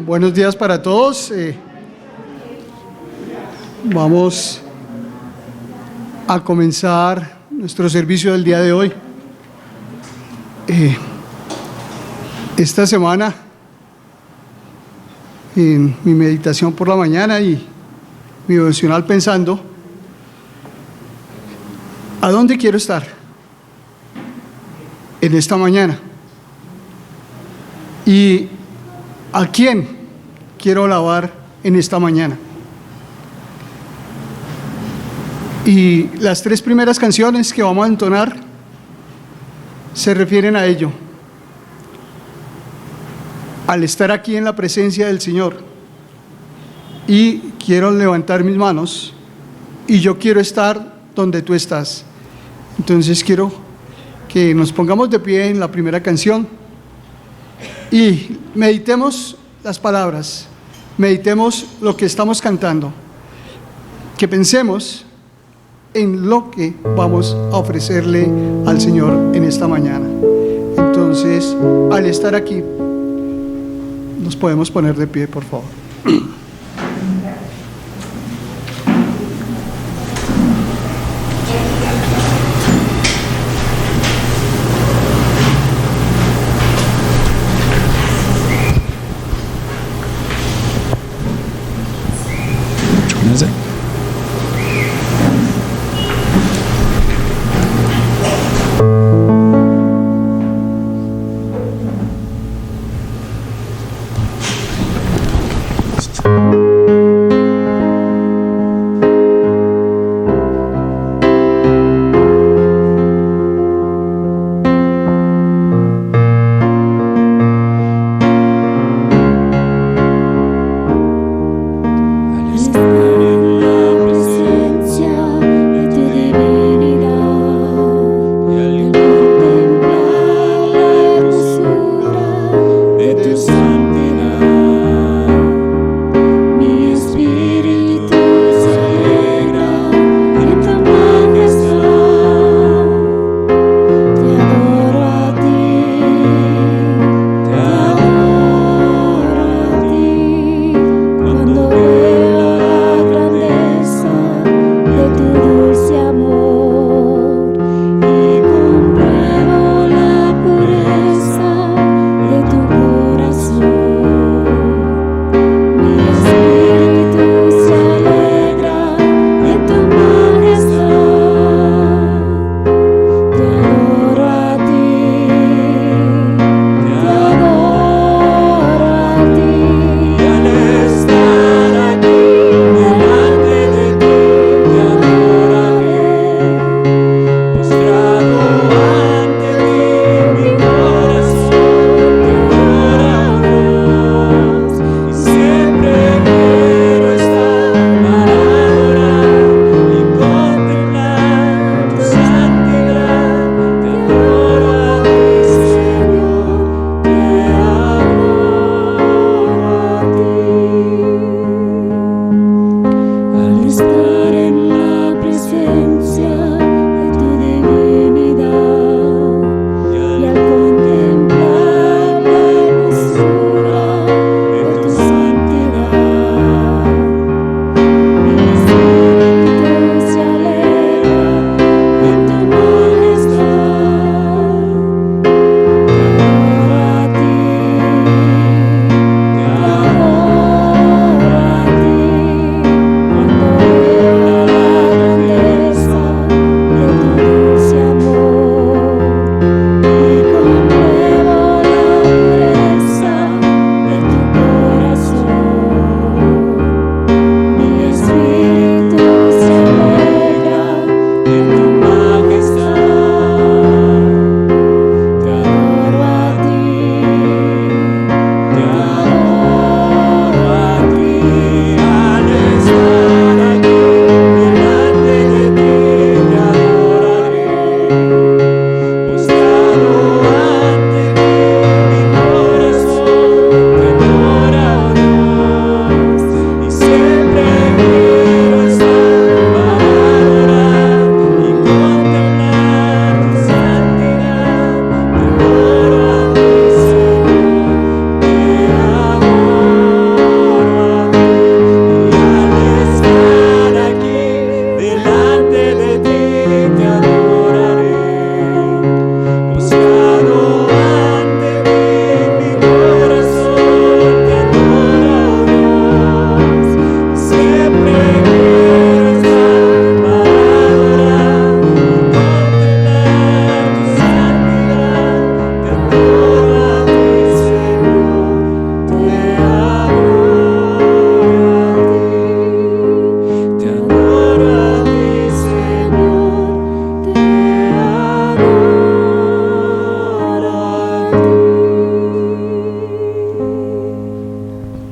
Buenos días para todos. Vamos a comenzar nuestro servicio del día de hoy. Esta semana, en mi meditación por la mañana y mi devocional pensando, ¿a dónde quiero estar en esta mañana? ¿Y a quién quiero alabar en esta mañana? Y las tres primeras canciones que vamos a entonar se refieren a ello, al estar aquí en la presencia del Señor. Y quiero levantar mis manos y yo quiero estar donde tú estás. Entonces quiero que nos pongamos de pie en la primera canción y meditemos las palabras, meditemos lo que estamos cantando, que pensemos en lo que vamos a ofrecerle al Señor en esta mañana. Entonces, al estar aquí, nos podemos poner de pie, por favor.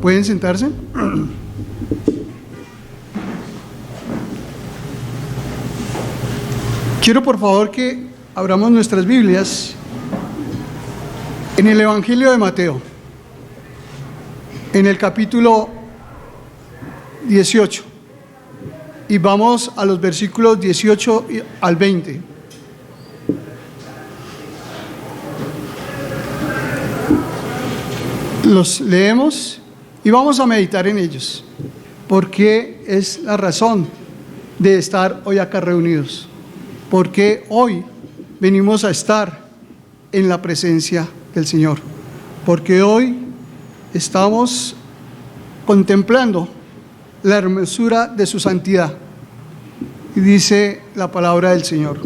¿Pueden sentarse? Quiero por favor que abramos nuestras Biblias en el Evangelio de Mateo, en el capítulo 18, y vamos a los versículos 18 al 20. Los leemos y vamos a meditar en ellos, porque es la razón de estar hoy acá reunidos, porque hoy venimos a estar en la presencia del Señor, porque hoy estamos contemplando la hermosura de su santidad. Y dice la palabra del Señor: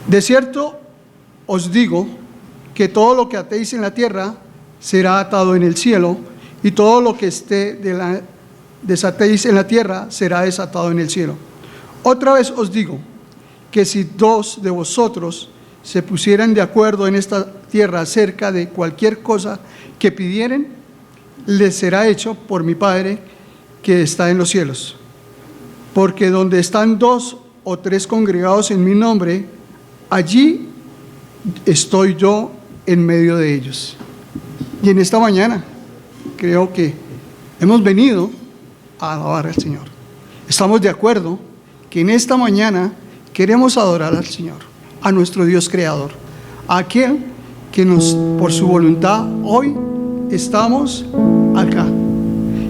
de cierto os digo que todo lo que atéis en la tierra será atado en el cielo, y todo lo que desatéis en la tierra será desatado en el cielo. Otra vez os digo que si dos de vosotros se pusieran de acuerdo en esta tierra acerca de cualquier cosa que pidieren, les será hecho por mi Padre que está en los cielos. Porque donde están 2 o 3 congregados en mi nombre, allí estoy yo en medio de ellos. Y en esta mañana creo que hemos venido a alabar al Señor. Estamos de acuerdo que en esta mañana queremos adorar al Señor, a nuestro Dios creador, a aquel que por su voluntad hoy estamos acá.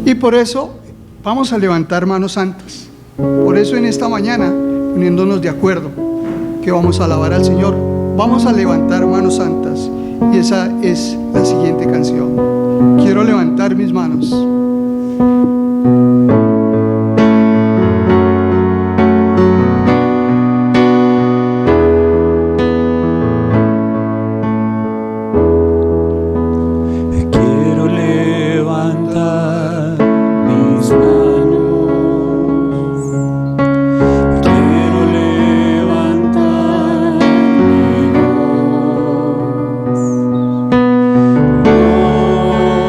Y por eso vamos a levantar manos santas. Por eso en esta mañana, poniéndonos de acuerdo que vamos a alabar al Señor, vamos a levantar manos santas. Y esa es la siguiente canción. Quiero levantar mis manos.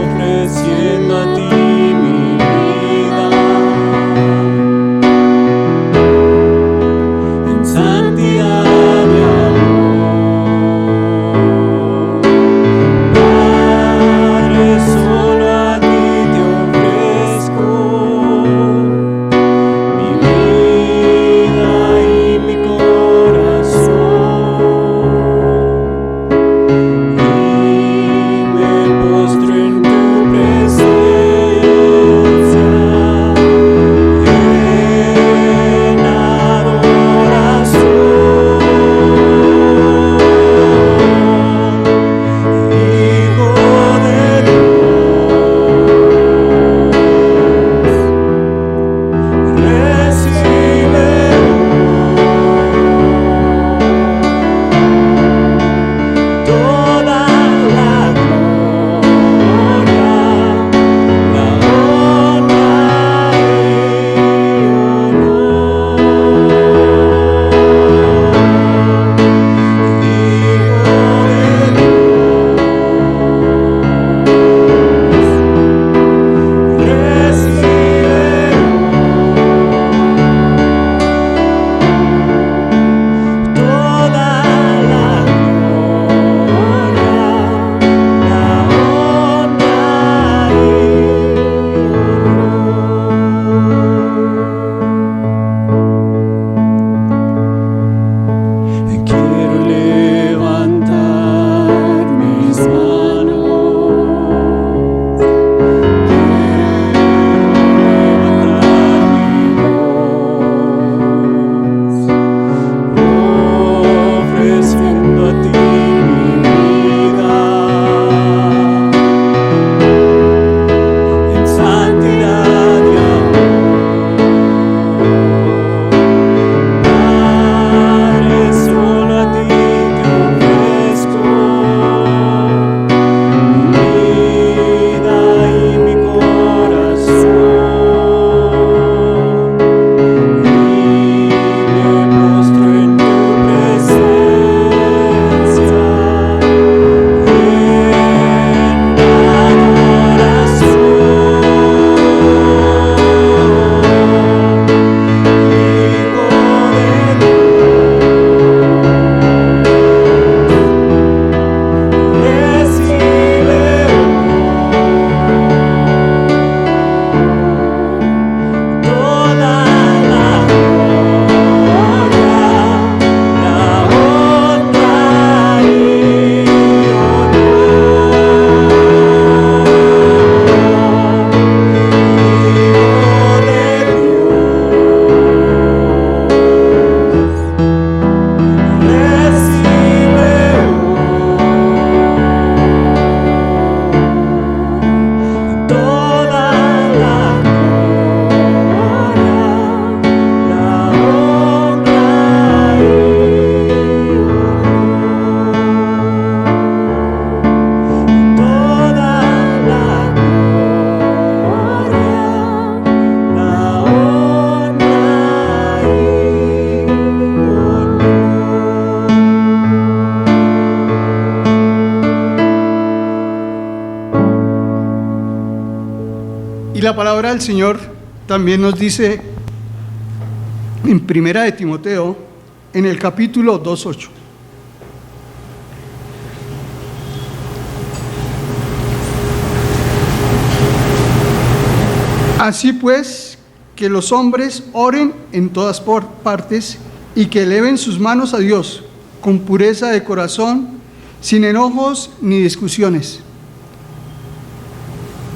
Ofreciendo a ti mi vida. Y la palabra del Señor también nos dice en Primera de Timoteo, en el capítulo 2:8. Así pues, que los hombres oren en todas partes y que eleven sus manos a Dios con pureza de corazón, sin enojos ni discusiones.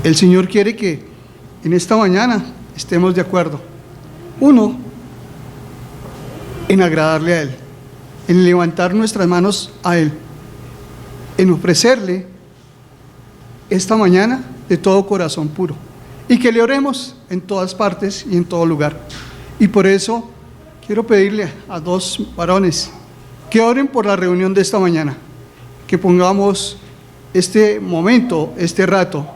El Señor quiere que en esta mañana estemos de acuerdo. Uno, en agradarle a Él, en levantar nuestras manos a Él, en ofrecerle esta mañana de todo corazón puro. Y que le oremos en todas partes y en todo lugar. Y por eso quiero pedirle a dos varones que oren por la reunión de esta mañana, que pongamos este momento, este rato,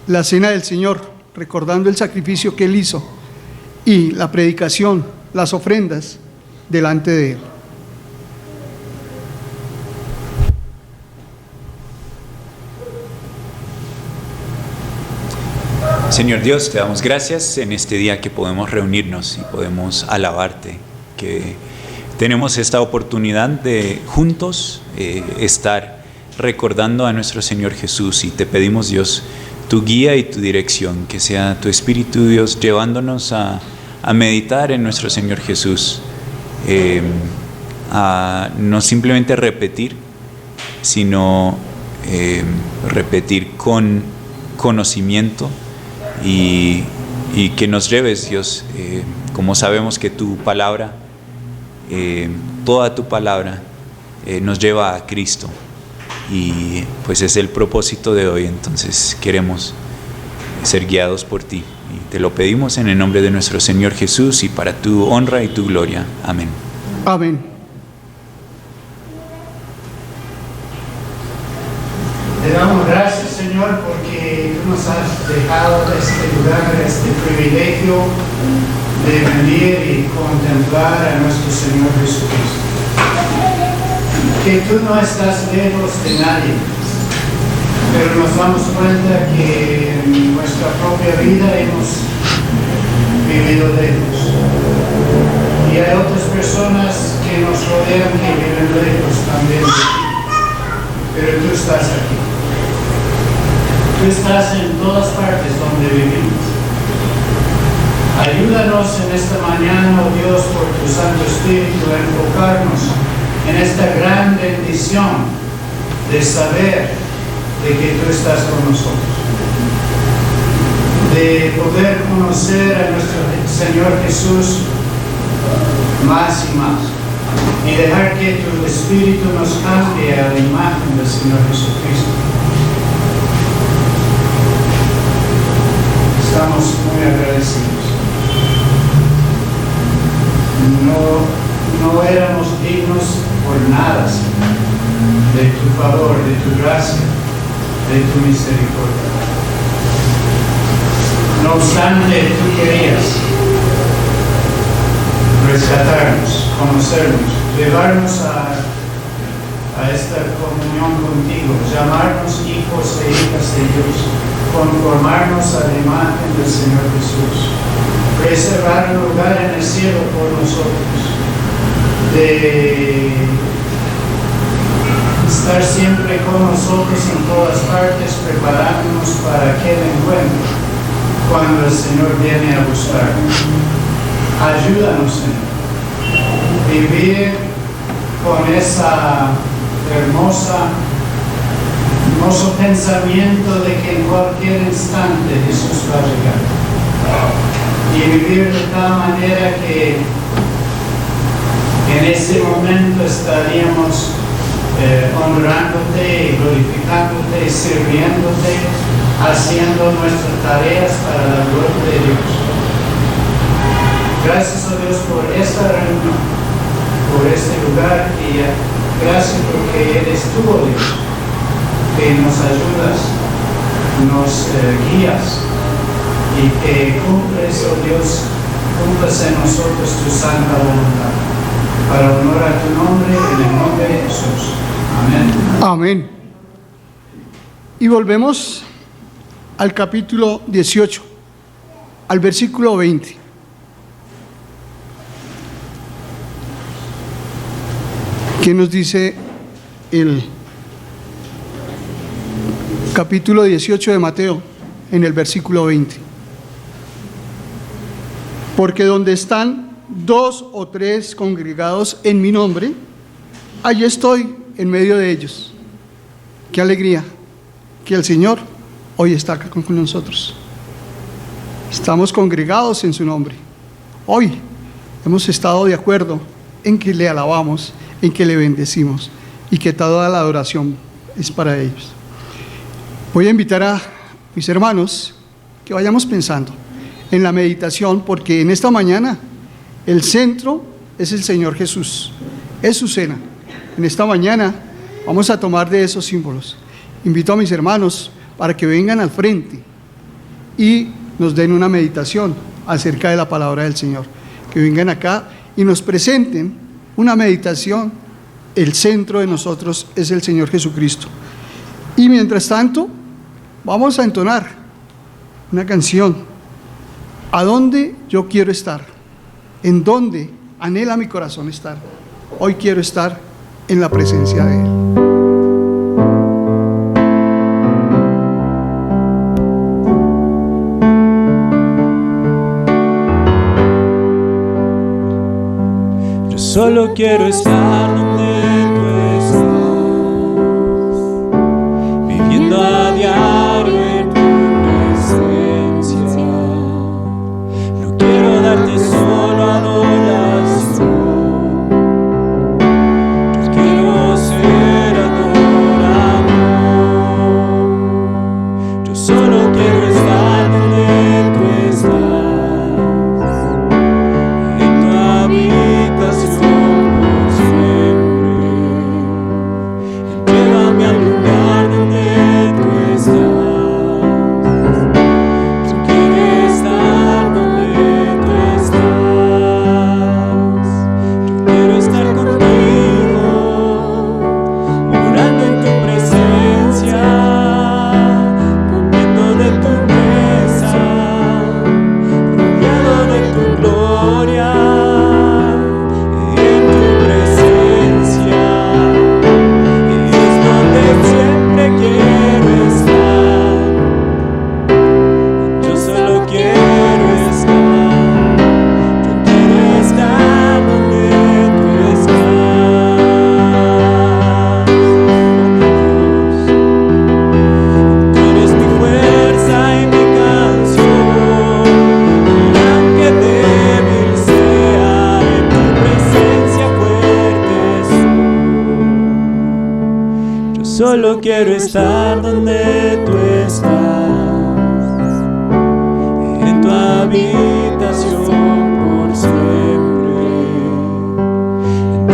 la cena del Señor, recordando el sacrificio que Él hizo y la predicación, las ofrendas delante de Él. Señor Dios, te damos gracias en este día que podemos reunirnos y podemos alabarte, que tenemos esta oportunidad de juntos estar recordando a nuestro Señor Jesús, y te pedimos, Dios, tu guía y tu dirección, que sea tu Espíritu, Dios, llevándonos a meditar en nuestro Señor Jesús, a no simplemente repetir, sino repetir con conocimiento, y que nos lleves, Dios, como sabemos que tu palabra, toda tu palabra nos lleva a Cristo, y pues es el propósito de hoy. Entonces queremos ser guiados por ti, y te lo pedimos en el nombre de nuestro Señor Jesús y para tu honra y tu gloria. Amén. Amén. Te damos gracias, Señor, porque tú nos has dejado este lugar, este privilegio de venir y contemplar a nuestro Señor Jesucristo. Que tú no estás lejos de nadie, pero nos damos cuenta que en nuestra propia vida hemos vivido lejos. Y hay otras personas que nos rodean que viven lejos también de ti, pero tú estás aquí. Tú estás en todas partes donde vivimos. Ayúdanos en esta mañana, oh Dios, por tu Santo Espíritu, a enfocarnos en esta gran bendición de saber de que tú estás con nosotros, de poder conocer a nuestro Señor Jesús más y más, y dejar que tu Espíritu nos cambie a la imagen del Señor Jesucristo. Estamos muy agradecidos. No éramos dignos por nada, Señor, de tu favor, de tu gracia, de tu misericordia. No obstante, tú querías rescatarnos, conocernos, llevarnos a esta comunión contigo, llamarnos hijos e hijas de Dios, conformarnos a la imagen del Señor Jesús, reservar un lugar en el cielo por nosotros, de estar siempre con nosotros en todas partes, preparándonos para aquel encuentro cuando el Señor viene a buscarnos. Ayúdanos, Señor, vivir con esa hermoso pensamiento de que en cualquier instante Jesús va a llegar, y vivir de tal manera que en ese momento estaríamos honrándote y glorificándote y sirviéndote, haciendo nuestras tareas para la gloria de Dios. Gracias a Dios por esta reunión, por este lugar, y gracias porque eres tú, oh Dios, que nos ayudas, nos guías, y que cumples, oh Dios, cumples en nosotros tu santa voluntad, para honor a tu nombre, en el nombre de Jesús. Amén. Amén. Y volvemos al capítulo 18 al versículo 20. ¿Qué nos dice el capítulo 18 de Mateo en el versículo 20? Porque donde están 2 o 3 congregados en mi nombre, allí estoy en medio de ellos. Qué alegría que el Señor hoy está acá con nosotros. Estamos congregados en su nombre. Hoy hemos estado de acuerdo en que le alabamos, en que le bendecimos y que toda la adoración es para ellos. Voy a invitar a mis hermanos que vayamos pensando en la meditación, porque en esta mañana el centro es el Señor Jesús, es su cena. En esta mañana vamos a tomar de esos símbolos. Invito a mis hermanos para que vengan al frente y nos den una meditación acerca de la palabra del Señor. Que vengan acá y nos presenten una meditación. El centro de nosotros es el Señor Jesucristo. Y mientras tanto, vamos a entonar una canción. ¿A dónde yo quiero estar? ¿En dónde anhela mi corazón estar? Hoy quiero estar en la presencia de Él. Yo solo quiero estar donde tú estás, viviendo a diario en tu presencia. No quiero darte solo adoración, yo quiero ser adorador. Yo solo quiero estar donde tú estás, en tu habitación. Solo quiero estar donde tú estás, en tu habitación por siempre.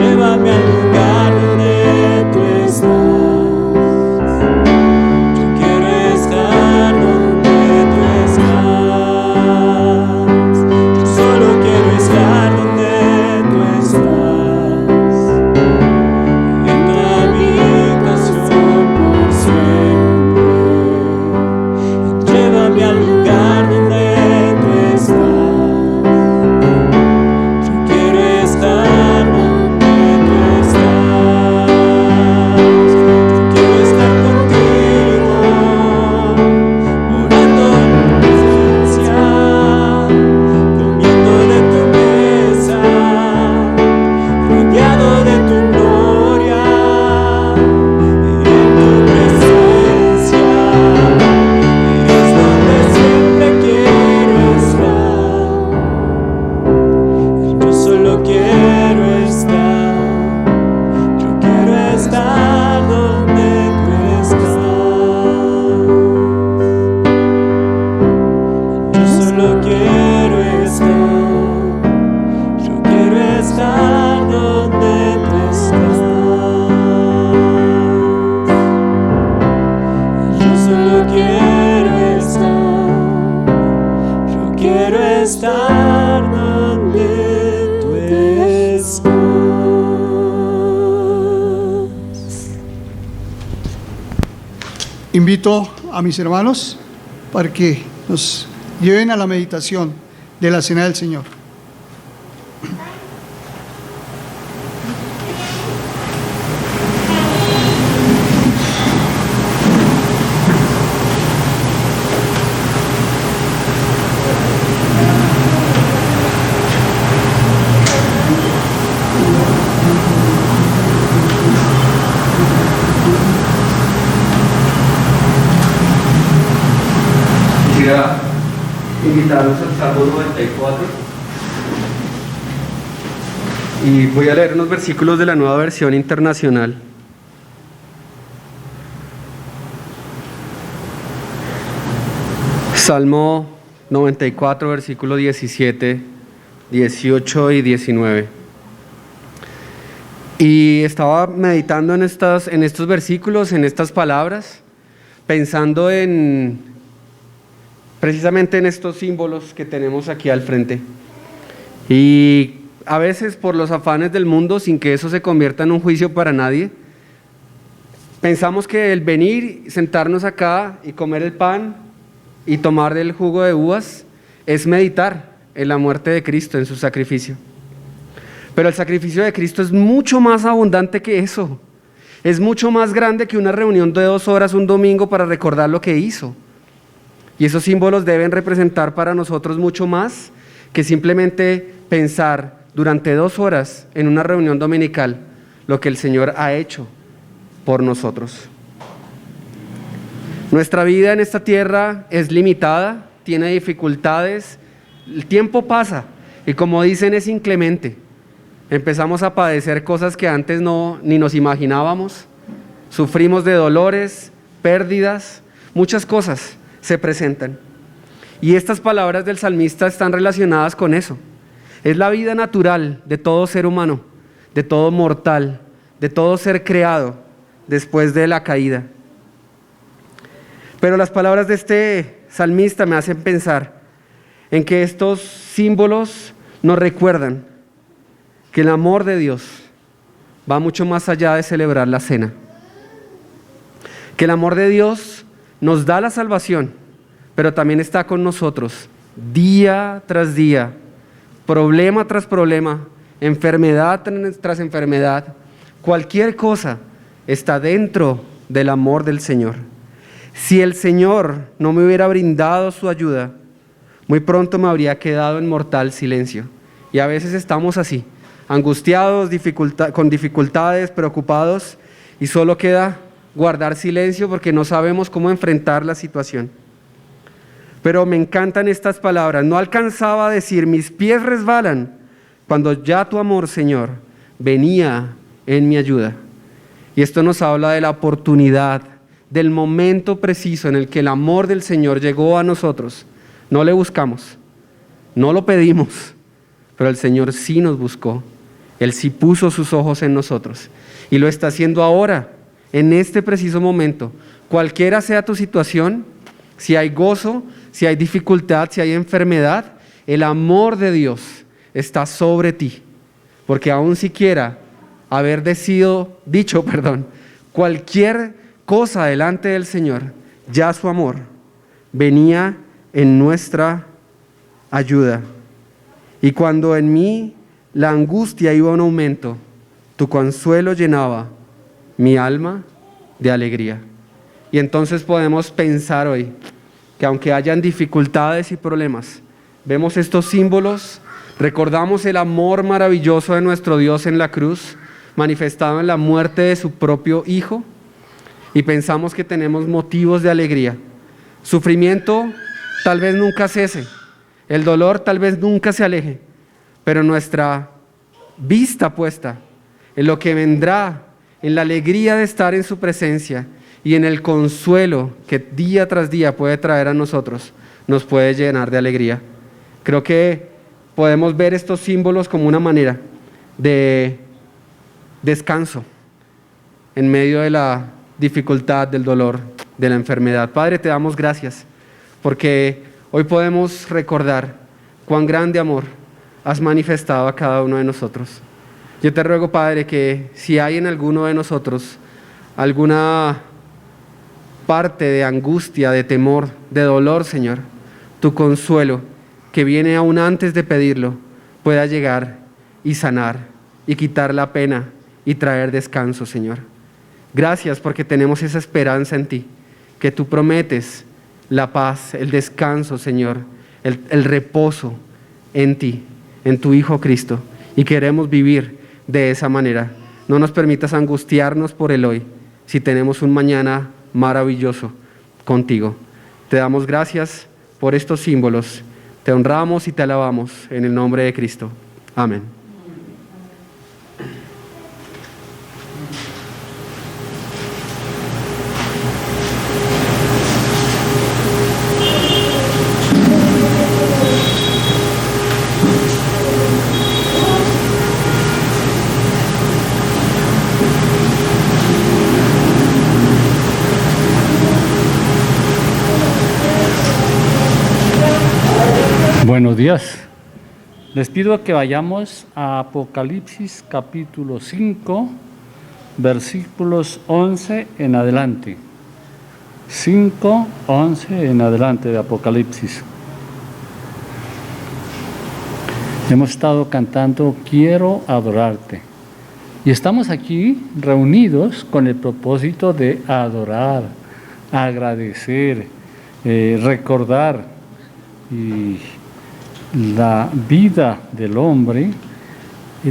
Llévame al lugar donde tú estás. Yo quiero estar donde tú estás. Yo solo quiero estar donde tú estás, en tu habitación por siempre. Llévame al lugar donde tú estás. Yo quiero estar donde tú estás. Yo quiero estar contigo, orando en tu presencia, comiendo de tu mesa, rodeado de tu gloria. En tu presencia es donde siempre quiero estar. Yo solo quiero estar. Yo quiero estar donde tú estás. Yo solo quiero estar. Yo quiero estar donde tú estás. Yo solo quiero estar. Yo quiero estar donde tú estás. Invito a mis hermanos para que nos lleven a la meditación de la Cena del Señor. Quisiera invitarlos al Salmo 94 y voy a leer unos versículos de la Nueva Versión Internacional. Salmo 94, versículo 17, 18 y 19. Y estaba meditando en estos versículos, en estas palabras, pensando precisamente en estos símbolos que tenemos aquí al frente. Y a veces por los afanes del mundo, sin que eso se convierta en un juicio para nadie, pensamos que el venir, sentarnos acá y comer el pan y tomar del jugo de uvas es meditar en la muerte de Cristo, en su sacrificio. Pero el sacrificio de Cristo es mucho más abundante que eso. Es mucho más grande que una reunión de 2 horas un domingo para recordar lo que hizo. Y esos símbolos deben representar para nosotros mucho más que simplemente pensar durante 2 horas en una reunión dominical lo que el Señor ha hecho por nosotros. Nuestra vida en esta tierra es limitada, tiene dificultades, el tiempo pasa y como dicen es inclemente. Empezamos a padecer cosas que antes ni nos imaginábamos, sufrimos de dolores, pérdidas, muchas cosas se presentan. Y estas palabras del salmista están relacionadas con eso. Es la vida natural de todo ser humano, de todo mortal, de todo ser creado después de la caída. Pero las palabras de este salmista me hacen pensar en que estos símbolos nos recuerdan que el amor de Dios va mucho más allá de celebrar la cena. Que el amor de Dios nos da la salvación, pero también está con nosotros día tras día, problema tras problema, enfermedad tras enfermedad. Cualquier cosa está dentro del amor del Señor. Si el Señor no me hubiera brindado su ayuda, muy pronto me habría quedado en mortal silencio. Y a veces estamos así, angustiados, con dificultades, preocupados, y solo queda guardar silencio porque no sabemos cómo enfrentar la situación. Pero me encantan estas palabras. No alcanzaba a decir, mis pies resbalan, cuando ya tu amor, Señor, venía en mi ayuda. Y esto nos habla de la oportunidad, del momento preciso en el que el amor del Señor llegó a nosotros. No le buscamos, no lo pedimos, pero el Señor sí nos buscó. Él sí puso sus ojos en nosotros y lo está haciendo ahora, en este preciso momento. Cualquiera sea tu situación, si hay gozo, si hay dificultad, si hay enfermedad, el amor de Dios está sobre ti, porque aún siquiera haber dicho cualquier cosa delante del Señor, ya su amor venía en nuestra ayuda. Y cuando en mí la angustia iba en aumento, tu consuelo llenaba mi alma de alegría. Y entonces podemos pensar hoy que aunque hayan dificultades y problemas, vemos estos símbolos, recordamos el amor maravilloso de nuestro Dios en la cruz, manifestado en la muerte de su propio Hijo, y pensamos que tenemos motivos de alegría. Sufrimiento tal vez nunca cese, el dolor tal vez nunca se aleje, pero nuestra vista puesta en lo que vendrá, en la alegría de estar en su presencia y en el consuelo que día tras día puede traer a nosotros, nos puede llenar de alegría. Creo que podemos ver estos símbolos como una manera de descanso en medio de la dificultad, del dolor, de la enfermedad. Padre, te damos gracias porque hoy podemos recordar cuán grande amor has manifestado a cada uno de nosotros. Yo te ruego, Padre, que si hay en alguno de nosotros alguna parte de angustia, de temor, de dolor, Señor, tu consuelo, que viene aún antes de pedirlo, pueda llegar y sanar y quitar la pena y traer descanso, Señor. Gracias porque tenemos esa esperanza en ti, que tú prometes la paz, el descanso, Señor, el reposo en ti, en tu Hijo Cristo, y queremos vivir de esa manera. No nos permitas angustiarnos por el hoy, si tenemos un mañana maravilloso contigo. Te damos gracias por estos símbolos, te honramos y te alabamos en el nombre de Cristo. Amén. Buenos días. Les pido que vayamos a Apocalipsis capítulo 5, versículos 11 en adelante. 5, 11 en adelante de Apocalipsis. Hemos estado cantando Quiero adorarte. Y estamos aquí reunidos con el propósito de adorar, agradecer, recordar. Y la vida del hombre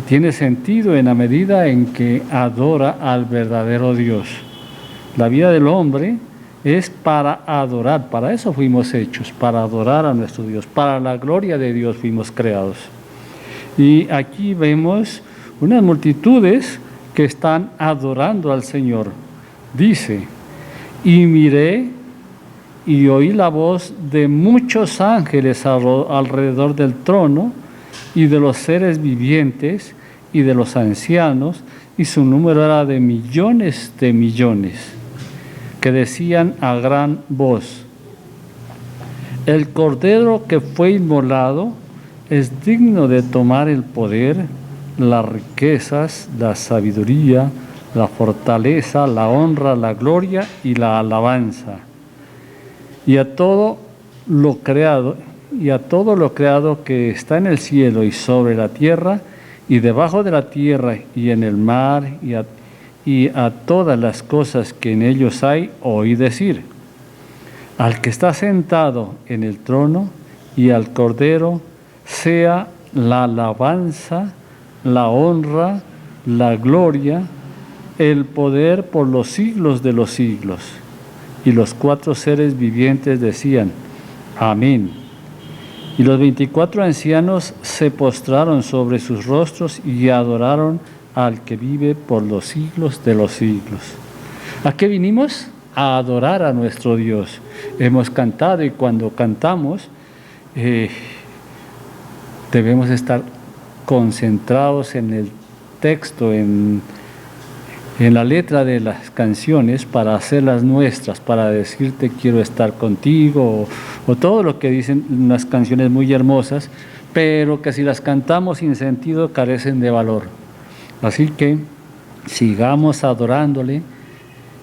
tiene sentido en la medida en que adora al verdadero Dios. La vida del hombre es para adorar, para eso fuimos hechos, para adorar a nuestro Dios, para la gloria de Dios fuimos creados. Y aquí vemos unas multitudes que están adorando al Señor. Dice, y miré y oí la voz de muchos ángeles alrededor del trono y de los seres vivientes y de los ancianos, y su número era de millones, que decían a gran voz, el Cordero que fue inmolado es digno de tomar el poder, las riquezas, la sabiduría, la fortaleza, la honra, la gloria y la alabanza. Y a todo lo creado que está en el cielo y sobre la tierra y debajo de la tierra y en el mar y a todas las cosas que en ellos hay, oí decir, al que está sentado en el trono y al Cordero sea la alabanza, la honra, la gloria, el poder por los siglos de los siglos. Y los 4 seres vivientes decían, amén. Y los 24 ancianos se postraron sobre sus rostros y adoraron al que vive por los siglos de los siglos. ¿A qué vinimos? A adorar a nuestro Dios. Hemos cantado y cuando cantamos debemos estar concentrados en el texto, en la letra de las canciones para hacerlas nuestras, para decirte quiero estar contigo, o todo lo que dicen unas canciones muy hermosas, pero que si las cantamos sin sentido carecen de valor. Así que sigamos adorándole,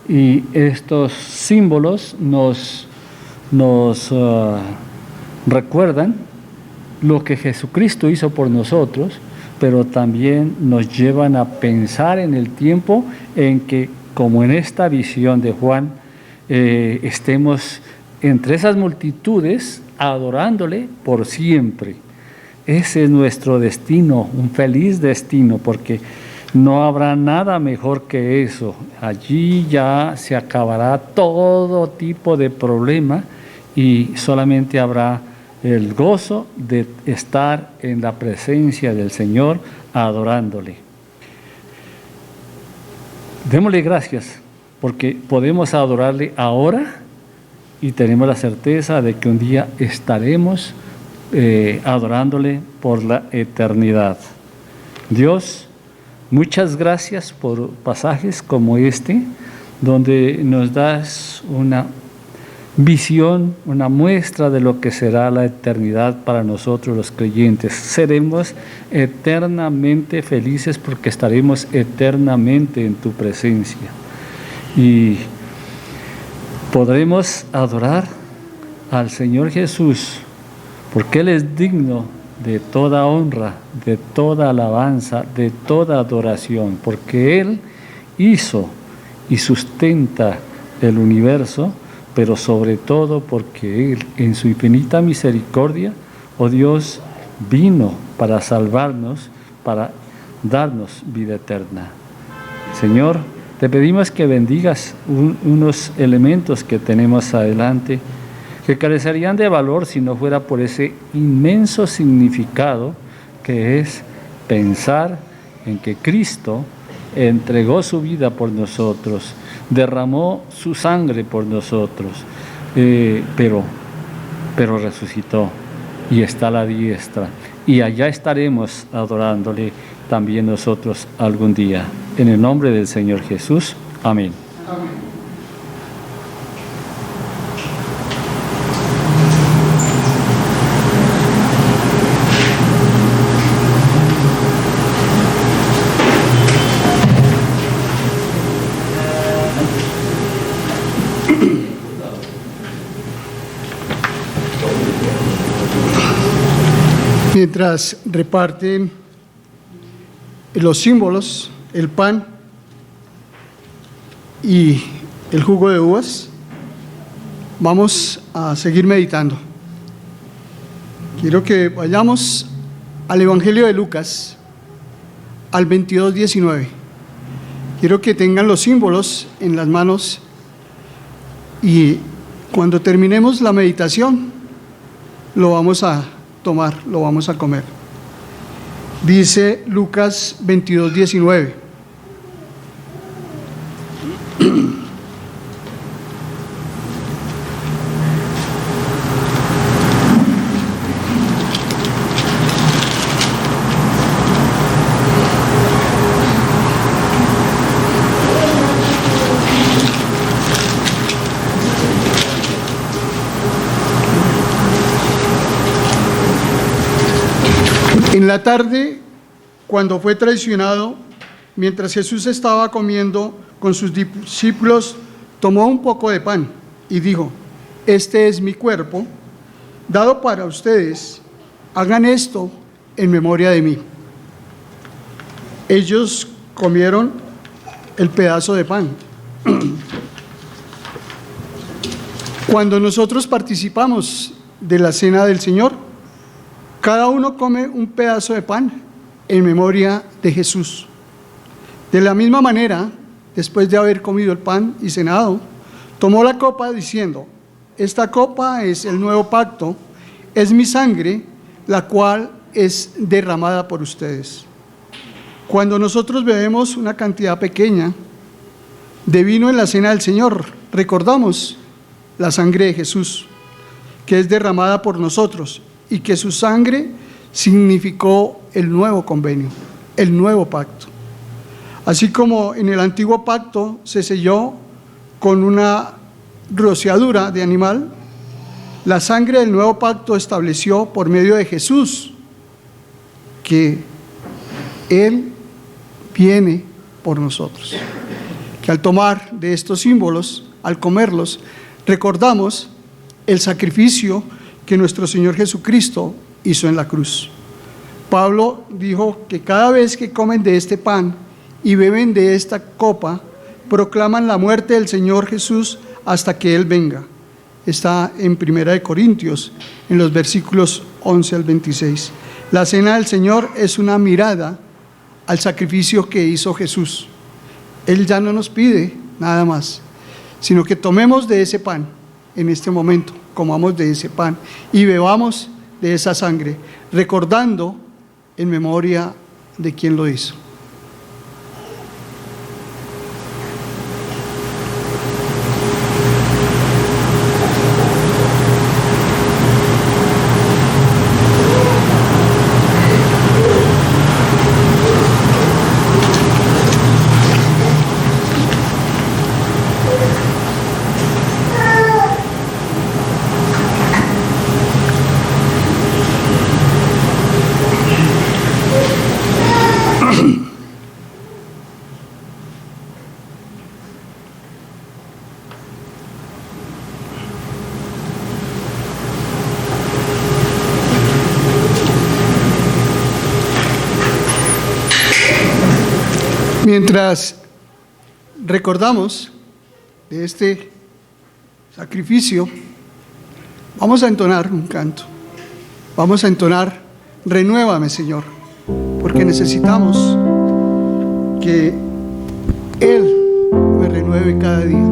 y estos símbolos nos recuerdan lo que Jesucristo hizo por nosotros, pero también nos llevan a pensar en el tiempo en que, como en esta visión de Juan, estemos entre esas multitudes adorándole por siempre. Ese es nuestro destino, un feliz destino, porque no habrá nada mejor que eso. Allí ya se acabará todo tipo de problema y solamente habrá el gozo de estar en la presencia del Señor adorándole. Démosle gracias porque podemos adorarle ahora y tenemos la certeza de que un día estaremos adorándole por la eternidad. Dios, muchas gracias por pasajes como este, donde nos das una visión, una muestra de lo que será la eternidad para nosotros los creyentes. Seremos eternamente felices porque estaremos eternamente en tu presencia. Y podremos adorar al Señor Jesús porque Él es digno de toda honra, de toda alabanza, de toda adoración, porque Él hizo y sustenta el universo, pero sobre todo porque Él, en su infinita misericordia, oh Dios, vino para salvarnos, para darnos vida eterna. Señor, te pedimos que bendigas unos elementos que tenemos adelante, que carecerían de valor si no fuera por ese inmenso significado que es pensar en que Cristo entregó su vida por nosotros, derramó su sangre por nosotros, pero resucitó y está a la diestra. Y allá estaremos adorándole también nosotros algún día. En el nombre del Señor Jesús. Amén. Amén. Mientras reparten los símbolos, el pan y el jugo de uvas, vamos a seguir meditando. Quiero que vayamos al Evangelio de Lucas, al 22:19. Quiero que tengan los símbolos en las manos y cuando terminemos la meditación lo vamos a tomar, lo vamos a comer. Dice Lucas 22:19. En la tarde, cuando fue traicionado, mientras Jesús estaba comiendo con sus discípulos, tomó un poco de pan y dijo: este es mi cuerpo, dado para ustedes, hagan esto en memoria de mí. Ellos comieron el pedazo de pan. Cuando nosotros participamos de la cena del Señor, cada uno come un pedazo de pan en memoria de Jesús. De la misma manera, después de haber comido el pan y cenado, tomó la copa diciendo: esta copa es el nuevo pacto, es mi sangre, la cual es derramada por ustedes. Cuando nosotros bebemos una cantidad pequeña de vino en la cena del Señor, recordamos la sangre de Jesús, que es derramada por nosotros, y que su sangre significó el nuevo convenio, el nuevo pacto. Así como en el antiguo pacto se selló con una rociadura de animal, la sangre del nuevo pacto estableció por medio de Jesús que Él viene por nosotros. Que al tomar de estos símbolos, al comerlos, recordamos el sacrificio que nuestro Señor Jesucristo hizo en la cruz. Pablo dijo que cada vez que comen de este pan y beben de esta copa, proclaman la muerte del Señor Jesús hasta que Él venga. Está en 1 Corintios, en los versículos 11 al 26. La cena del Señor es una mirada al sacrificio que hizo Jesús. Él ya no nos pide nada más, sino que tomemos de ese pan en este momento, comamos de ese pan y bebamos de esa sangre, recordando en memoria de quien lo hizo. Mientras recordamos de este sacrificio, vamos a entonar un canto. Vamos a entonar Renuévame, Señor, porque necesitamos que Él me renueve cada día.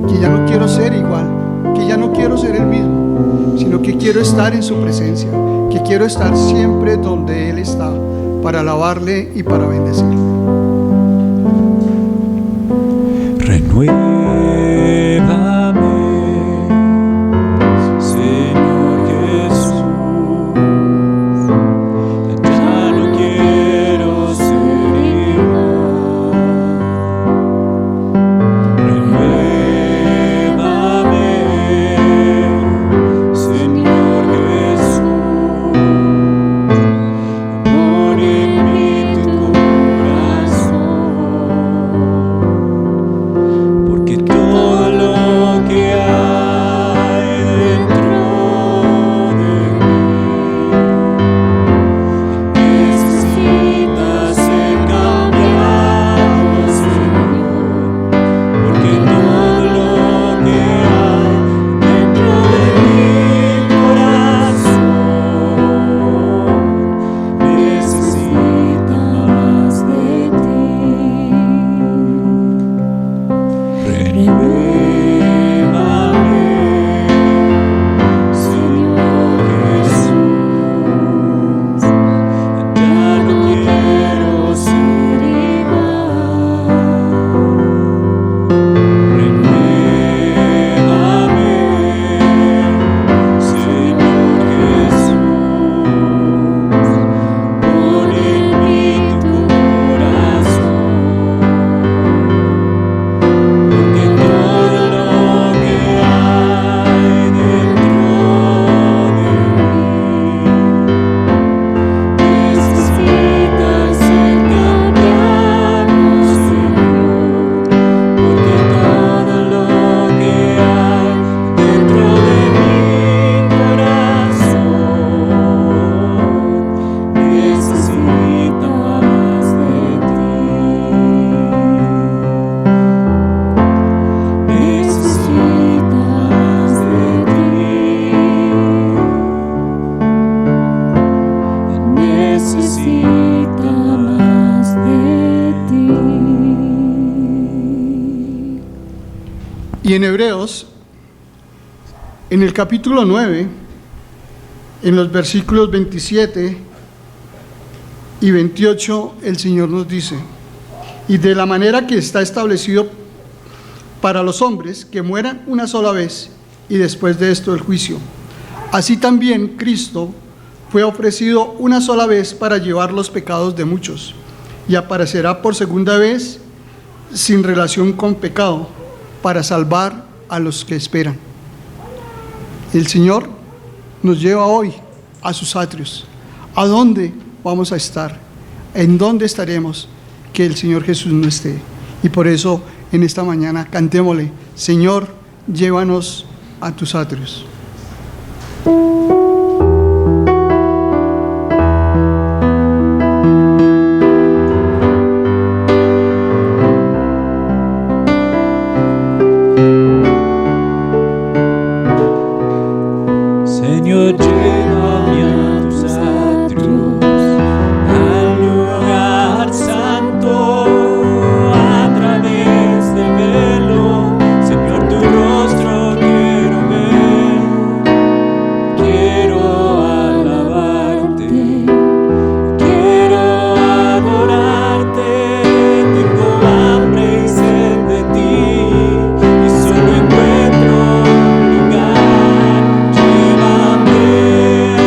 Que ya no quiero ser igual, que ya no quiero ser el mismo, sino que quiero estar en su presencia, que quiero estar siempre donde Él está, para alabarle y para bendecirle. Renuévame, Señor Jesús, ya no quiero ser igual. Renuévame, Señor Jesús, pon en mí tu corazón. Porque todo lo que hay dentro de mí necesita ser cambiado, Señor. Porque todo lo que hay dentro de mi corazón necesita más de ti. Renuévame, Señor Jesús, ya no quiero ser igual. Renuévame, Señor Jesús, pon en mí tu corazón. Porque todo lo que hay dentro de mí necesita ser cambiado, Señor. Porque todo lo que hay dentro de mi corazón necesita más de ti. Necesita más de ti. Necesita más de ti. Y en Hebreos, en el capítulo 9, en los versículos 27 y 28, el Señor nos dice: y de la manera que está establecido para los hombres que mueran una sola vez y después de esto el juicio, así también Cristo fue ofrecido una sola vez para llevar los pecados de muchos, y aparecerá por segunda vez sin relación con pecado, para salvar a los que esperan. El Señor nos lleva hoy a sus atrios. ¿A dónde vamos a estar? ¿En dónde estaremos que el Señor Jesús no esté? Y por eso en esta mañana cantémosle: Señor, llévanos a tus atrios. Señor, llévame a tus atrios, al lugar santo, a través del velo. Señor, tu rostro quiero ver, quiero alabarte, quiero adorarte. Tengo hambre y sed de ti, y solo encuentro un lugar. Llévame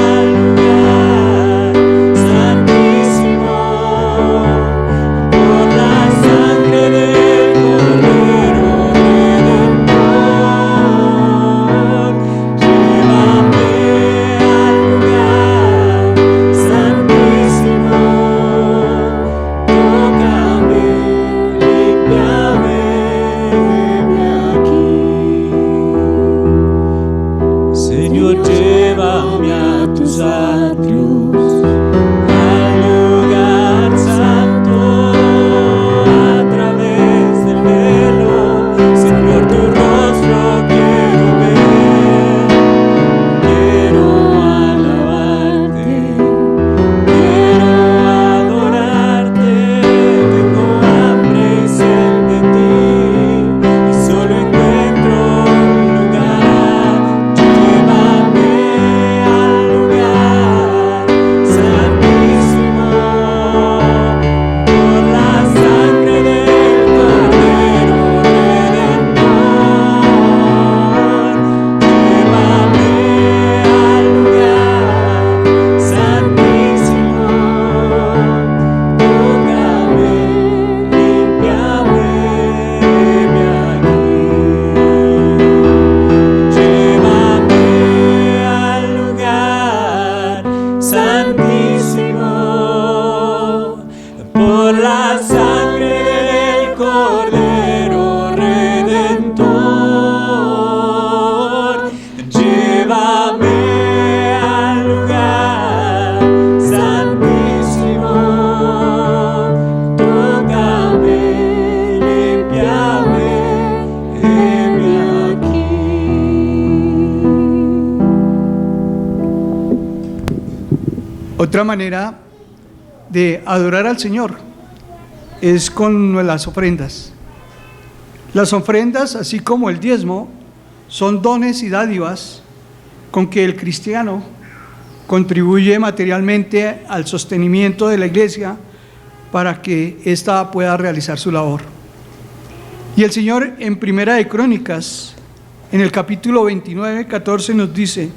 al lugar santísimo, por la sangre del Cordero Redentor. Llévame al lugar santísimo, tócame, límpiame, heme aquí. Señor, llévame a tus atrios, al lugar santo, a Otra manera de adorar al Señor es con las ofrendas. Las ofrendas, así como el diezmo, son dones y dádivas con que el cristiano contribuye materialmente al sostenimiento de la iglesia para que ésta pueda realizar su labor. Y el Señor en Primera de Crónicas, en el capítulo 29, 14 nos dice: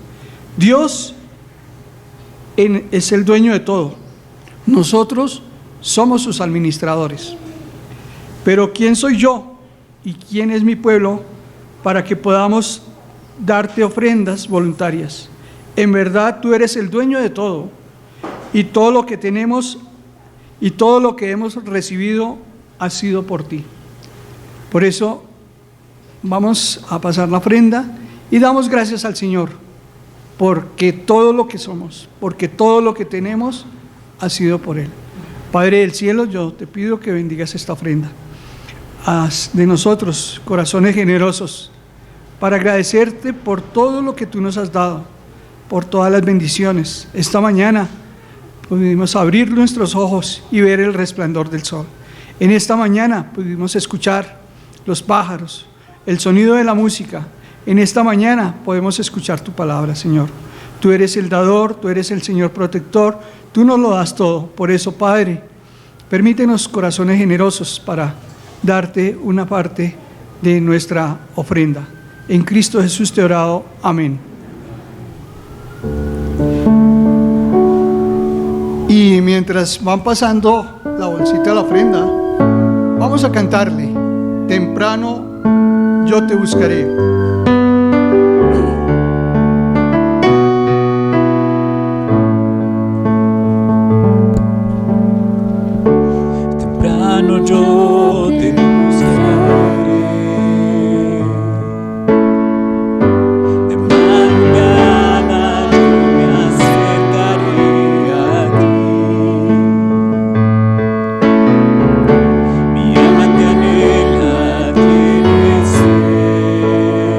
Dios es el dueño de todo, nosotros somos sus administradores. Pero ¿quién soy yo y quién es mi pueblo para que podamos darte ofrendas voluntarias? En verdad tú eres el dueño de todo, y todo lo que tenemos y todo lo que hemos recibido ha sido por ti. Por eso vamos a pasar la ofrenda y damos gracias al Señor, porque todo lo que somos, porque todo lo que tenemos ha sido por Él. Padre del cielo, yo te pido que bendigas esta ofrenda. Haz de nosotros corazones generosos para agradecerte por todo lo que tú nos has dado, por todas las bendiciones. Esta mañana pudimos abrir nuestros ojos y ver el resplandor del sol. En esta mañana pudimos escuchar los pájaros, el sonido de la música. En esta mañana podemos escuchar tu palabra, Señor. Tú eres el dador, tú eres el Señor protector, tú nos lo das todo. Por eso, Padre, permítenos corazones generosos para darte una parte de nuestra ofrenda. En Cristo Jesús te he orado. Amén. Y mientras van pasando la bolsita de la ofrenda, vamos a cantarle: temprano yo te buscaré. Temprano yo te buscaré, de madrugada yo me acercaré a ti. Mi alma te anhela, tiene sed.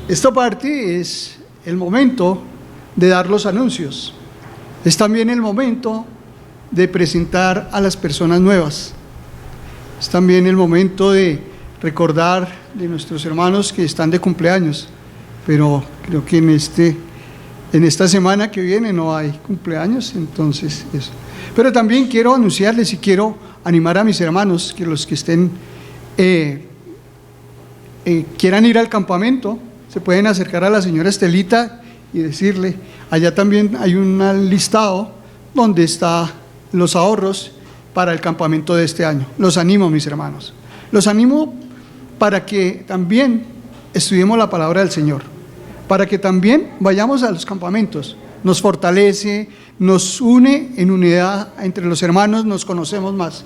esta parte es el momento de dar los anuncios. Es también el momento de presentar a las personas nuevas. Es también el momento de recordar de nuestros hermanos que están de cumpleaños, pero creo que en esta semana que viene no hay cumpleaños, entonces eso. Pero también quiero anunciarles y quiero animar a mis hermanos que los que estén quieran ir al campamento, se pueden acercar a la señora Estelita y decirle, allá también hay un listado donde están los ahorros para el campamento de este año. Los animo, mis hermanos, los animo para que también estudiemos la palabra del Señor, para que también vayamos a los campamentos. Nos fortalece, nos une en unidad entre los hermanos, nos conocemos más.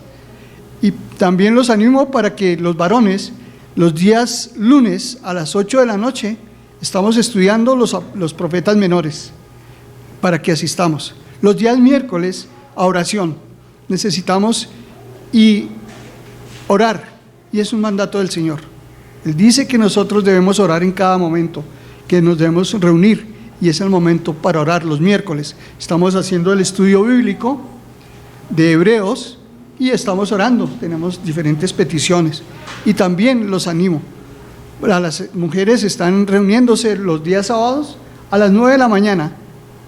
Y también los animo para que los varones, los días lunes a las 8 de la noche, estamos estudiando los profetas menores, para que asistamos. Los días miércoles a oración, necesitamos orar, y es un mandato del Señor. Él dice que nosotros debemos orar en cada momento, que nos debemos reunir, y es el momento para orar. Los miércoles estamos haciendo el estudio bíblico de Hebreos y estamos orando, tenemos diferentes peticiones. Y también los animo, las mujeres están reuniéndose los días sábados a las 9 de la mañana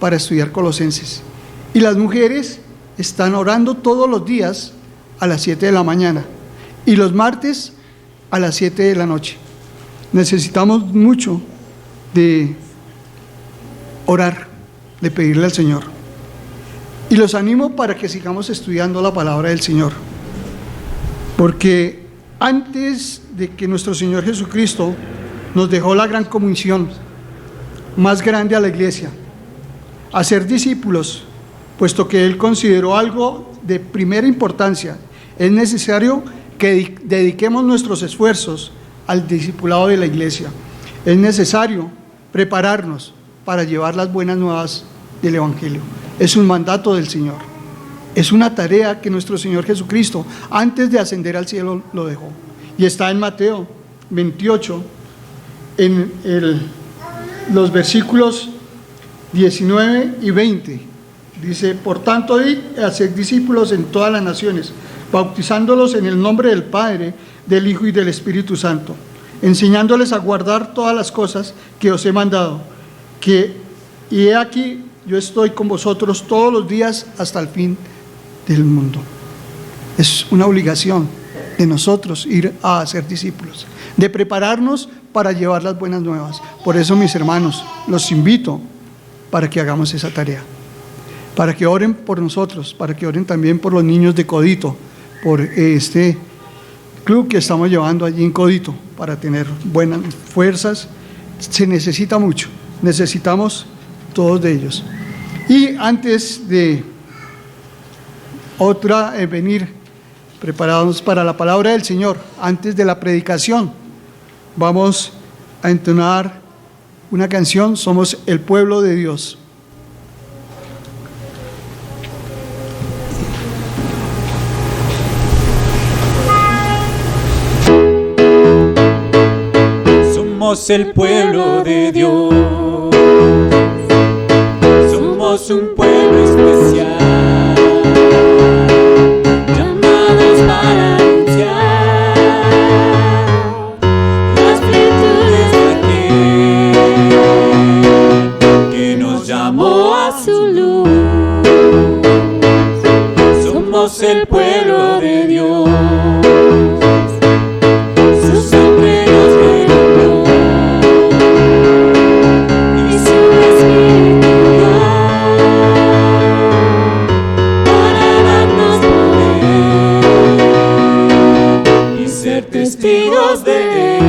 para estudiar Colosenses, y las mujeres están orando todos los días a las 7 de la mañana y los martes a las 7 de la noche. Necesitamos mucho de orar, de pedirle al Señor, y los animo para que sigamos estudiando la palabra del Señor, porque antes de que nuestro Señor Jesucristo nos dejó la gran comisión más grande a la iglesia, hacer discípulos, puesto que Él consideró algo de primera importancia, es necesario que dediquemos nuestros esfuerzos al discipulado de la iglesia. Es necesario prepararnos para llevar las buenas nuevas del Evangelio. Es un mandato del Señor, es una tarea que nuestro Señor Jesucristo antes de ascender al cielo lo dejó, y está en Mateo 28 en los versículos 19 y 20. Dice: por tanto, id a hacer discípulos en todas las naciones, bautizándolos en el nombre del Padre, del Hijo y del Espíritu Santo, enseñándoles a guardar todas las cosas que os he mandado, y he aquí, yo estoy con vosotros todos los días hasta el fin del mundo. Es una obligación de nosotros ir a hacer discípulos, de prepararnos para llevar las buenas nuevas. Por eso, mis hermanos, los invito para que hagamos esa tarea, para que oren por nosotros, para que oren también por los niños de Codito, por este club que estamos llevando allí en Codito, para tener buenas fuerzas. Se necesita mucho, necesitamos todos de ellos. Y antes de venir preparados para la palabra del Señor, antes de la predicación, vamos a entonar una canción: Somos el pueblo de Dios. Somos el pueblo de Dios, somos un pueblo especial, llamados para anunciar las virtudes de aquel que nos llamó a su luz. Somos el pueblo de Dios, su sangre nos renovó y su espíritu dio para darnos poder y ser testigos de Él,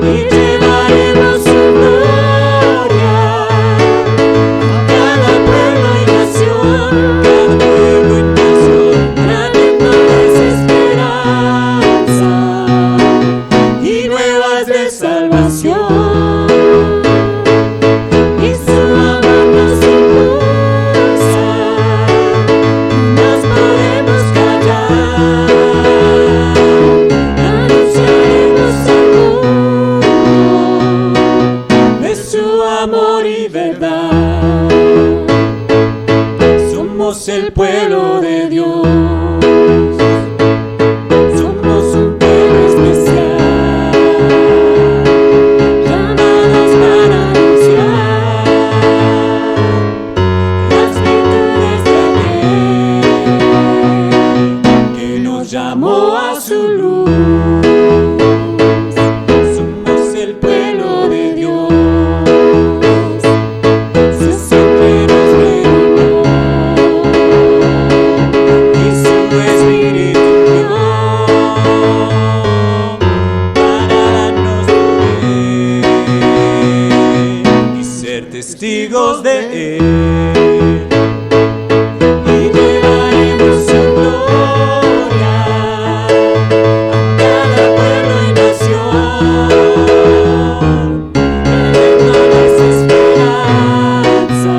y llevaremos su gloria a cada pueblo y nación, trayéndoles esperanza y nuevas de salvación, y su amor nos impulsa, nos podemos callar, Somos el pueblo de Dios. Somos un pueblo especial, llamados para anunciar las virtudes de aquel que nos llamó a su luz. Somos el pueblo de Dios. Testigos de Él, y llevaremos su gloria a cada pueblo y nación, trayéndoles esperanza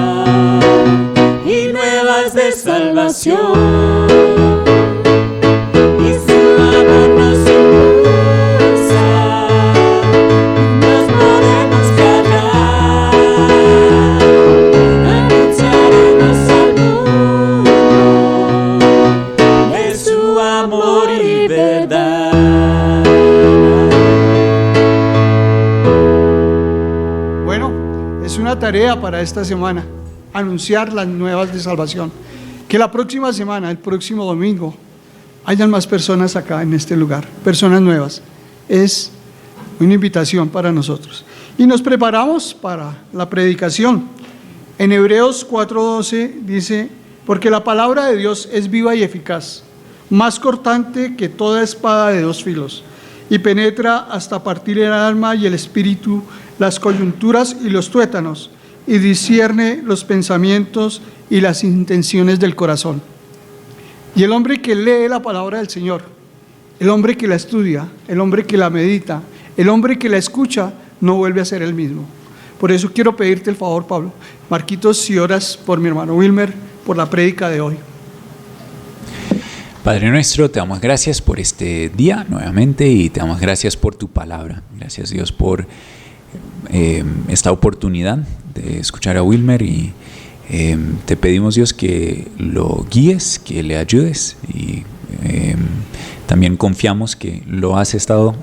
y nuevas de salvación. Y su amor nos impulsa, no nos podemos callar. Anunciaremos al mundo de su amor y verdad. Bueno, es una tarea para esta semana, anunciar las nuevas de salvación. Que la próxima semana, el próximo domingo, hayan más personas acá en este lugar, personas nuevas. Es una invitación para nosotros. Y nos preparamos para la predicación. En Hebreos 4:12 dice, porque la palabra de Dios es viva y eficaz, más cortante que toda espada de dos filos, y penetra hasta partir el alma y el espíritu, las coyunturas y los tuétanos, y discierne los pensamientos y las intenciones del corazón. Y el hombre que lee la palabra del Señor, el hombre que la estudia, el hombre que la medita, el hombre que la escucha, no vuelve a ser el mismo. Por eso quiero pedirte el favor, Pablo, Marquitos, si oras por mi hermano Wilmer, por la prédica de hoy. Padre nuestro, te damos gracias por este día nuevamente y te damos gracias por tu palabra. Gracias, Dios, por esta oportunidad de escuchar a Wilmer y te pedimos, Dios, que lo guíes, que le ayudes y también confiamos que lo has estado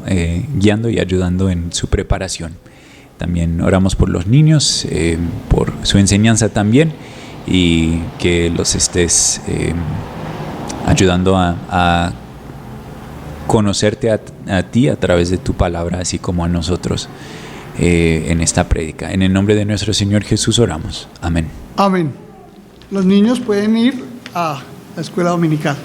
guiando y ayudando en su preparación. También oramos por los niños, por su enseñanza también y que los estés ayudando a conocerte a ti a través de tu palabra, así como a nosotros en esta prédica. En el nombre de nuestro Señor Jesús oramos. Amén. Amén. Los niños pueden ir a la escuela dominical.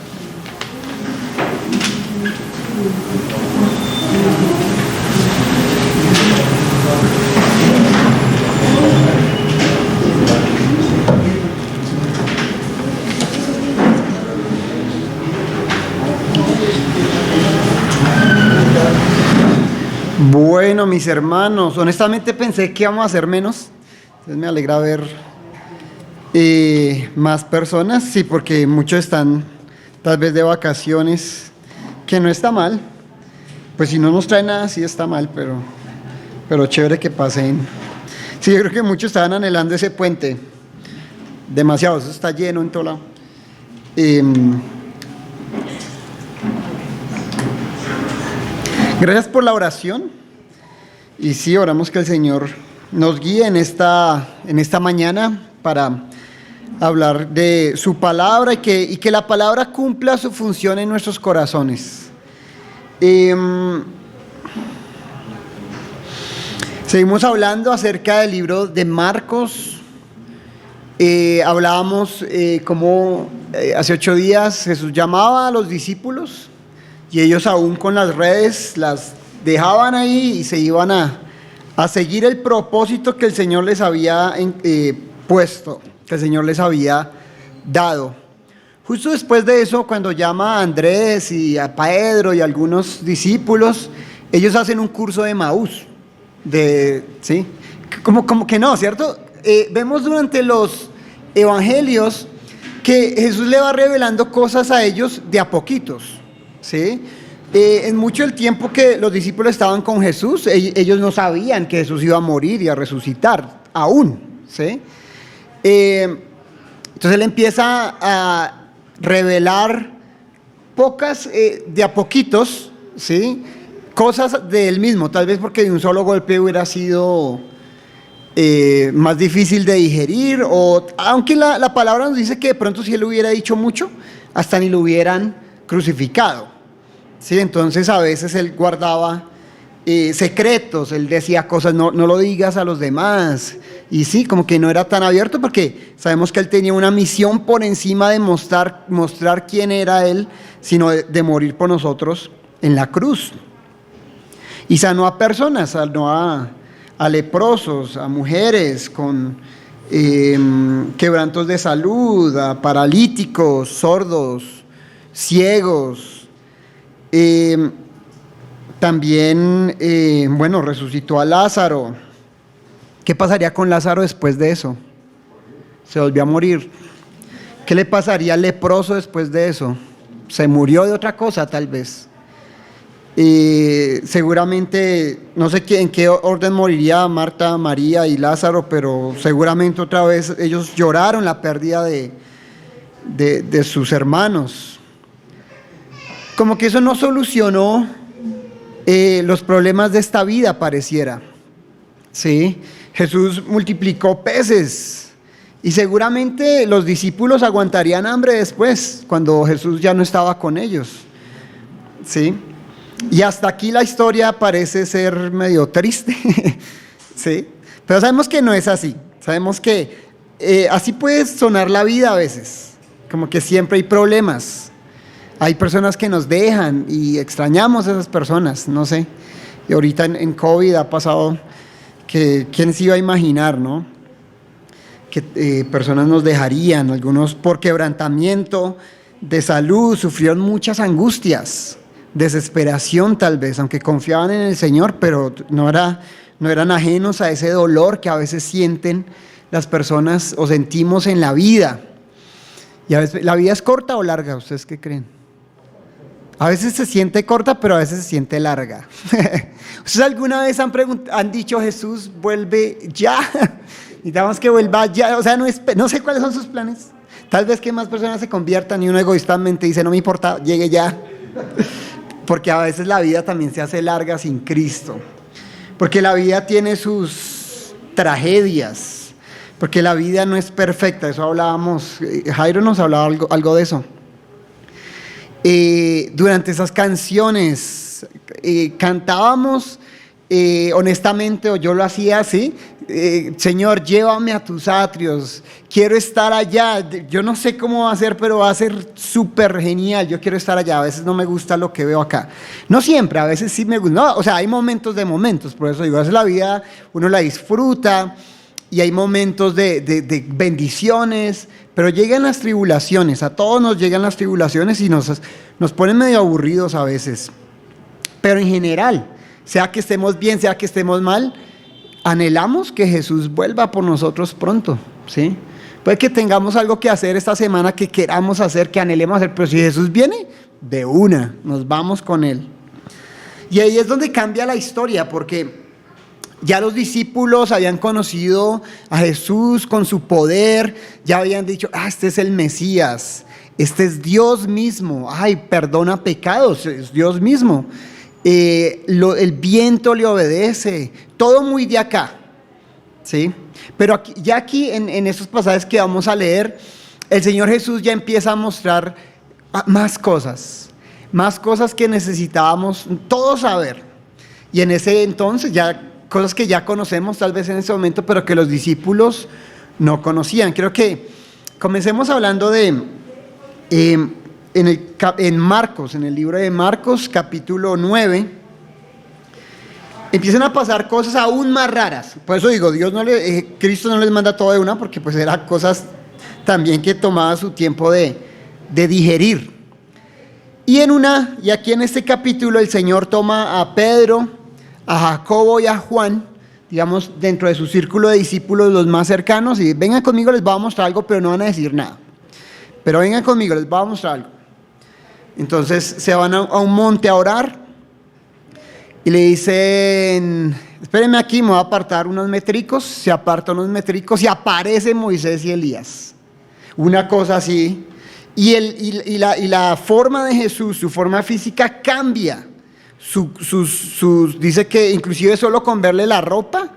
Bueno, mis hermanos, honestamente pensé que íbamos a hacer menos. Entonces me alegra ver más personas, sí, porque muchos están tal vez de vacaciones, que no está mal. Pues si no nos trae nada, sí está mal, pero chévere que pasen. Sí, yo creo que muchos estaban anhelando ese puente. Demasiado, eso está lleno en todo lado. Gracias por la oración. Y sí, oramos que el Señor nos guíe en esta mañana para hablar de su palabra y que la palabra cumpla su función en nuestros corazones. Seguimos hablando acerca del libro de Marcos. Hablábamos cómo hace 8 días Jesús llamaba a los discípulos y ellos aún con las redes las dejaban ahí y se iban a seguir el propósito que el Señor les había puesto, que el Señor les había dado. Justo después de eso, cuando llama a Andrés y a Pedro y a algunos discípulos, ellos hacen un curso de Emaús. ¿Sí? Como que no, ¿cierto? Vemos durante los evangelios que Jesús le va revelando cosas a ellos de a poquitos, ¿sí? En mucho el tiempo que los discípulos estaban con Jesús, ellos no sabían que Jesús iba a morir y a resucitar, aún, ¿sí? Entonces él empieza a revelar pocas, de a poquitos, ¿sí?, cosas de él mismo, tal vez porque de un solo golpe hubiera sido más difícil de digerir, o aunque la palabra nos dice que de pronto si él hubiera dicho mucho, hasta ni lo hubieran crucificado, ¿sí? Entonces a veces él guardaba secretos, él decía cosas, no lo digas a los demás, y sí, como que no era tan abierto, porque sabemos que él tenía una misión por encima de mostrar quién era él, sino de morir por nosotros en la cruz. Y sanó a personas, sanó a leprosos, a mujeres con quebrantos de salud, a paralíticos, sordos, ciegos. También, bueno, resucitó a Lázaro. ¿Qué pasaría con Lázaro después de eso? Se volvió a morir. ¿Qué le pasaría al leproso después de eso? Se murió de otra cosa, tal vez. Seguramente, no sé en qué orden moriría Marta, María y Lázaro, pero seguramente otra vez ellos lloraron la pérdida de sus hermanos. Como que eso no solucionó los problemas de esta vida, pareciera. ¿Sí? Jesús multiplicó peces y seguramente los discípulos aguantarían hambre después, cuando Jesús ya no estaba con ellos. ¿Sí? Y hasta aquí la historia parece ser medio triste, ¿sí? Pero sabemos que no es así. Sabemos que así puede sonar la vida a veces, como que siempre hay problemas. Hay personas que nos dejan y extrañamos a esas personas, no sé. Y ahorita en COVID ha pasado que quién se iba a imaginar, ¿no? Que personas nos dejarían, algunos por quebrantamiento de salud, sufrieron muchas angustias, desesperación tal vez, aunque confiaban en el Señor, pero no eran ajenos a ese dolor que a veces sienten las personas o sentimos en la vida. Y a veces, ¿la vida es corta o larga? ¿Ustedes qué creen? A veces se siente corta, pero a veces se siente larga. ¿Ustedes alguna vez han dicho, Jesús, vuelve ya? Necesitamos que vuelva ya. O sea, no sé cuáles son sus planes. Tal vez que más personas se conviertan y uno egoístamente dice, no me importa, llegue ya. Porque a veces la vida también se hace larga sin Cristo. Porque la vida tiene sus tragedias. Porque la vida no es perfecta. Eso hablábamos, Jairo nos hablaba algo de eso. Durante esas canciones cantábamos honestamente, o yo lo hacía así, Señor, llévame a tus atrios, quiero estar allá, yo no sé cómo va a ser, pero va a ser súper genial, yo quiero estar allá. A veces no me gusta lo que veo acá, no siempre, a veces sí me gusta, no, o sea, hay momentos de momentos, por eso digo, a veces la vida uno la disfruta y hay momentos de bendiciones, pero llegan las tribulaciones, a todos nos llegan las tribulaciones y nos ponen medio aburridos a veces, pero en general, sea que estemos bien, sea que estemos mal, anhelamos que Jesús vuelva por nosotros pronto, ¿sí? Puede que tengamos algo que hacer esta semana, que queramos hacer, que anhelemos hacer, pero si Jesús viene, de una, nos vamos con Él. Y ahí es donde cambia la historia, porque ya los discípulos habían conocido a Jesús con su poder, ya habían dicho, este es el Mesías, este es Dios mismo, perdona pecados, es Dios mismo. El viento le obedece, todo muy de acá, ¿sí? Pero aquí en estos pasajes que vamos a leer, el Señor Jesús ya empieza a mostrar más cosas que necesitábamos todos saber. Y en ese entonces ya cosas que ya conocemos tal vez en ese momento, pero que los discípulos no conocían. Creo que comencemos hablando en Marcos, en el libro de Marcos, capítulo 9, empiezan a pasar cosas aún más raras. Por eso digo, Cristo no les manda todo de una, porque pues eran cosas también que tomaba su tiempo de digerir. Y aquí en este capítulo el Señor toma a Pedro, a Jacobo y a Juan, digamos, dentro de su círculo de discípulos los más cercanos, y vengan conmigo, les voy a mostrar algo, pero no van a decir nada. Pero vengan conmigo, les voy a mostrar algo. Entonces se van a un monte a orar y le dicen, espérenme aquí, me voy a apartar unos metricos. Se apartan unos metricos y aparecen Moisés y Elías. una cosa así. Y la forma de Jesús, su forma física cambia. Dice que inclusive solo con verle la ropa,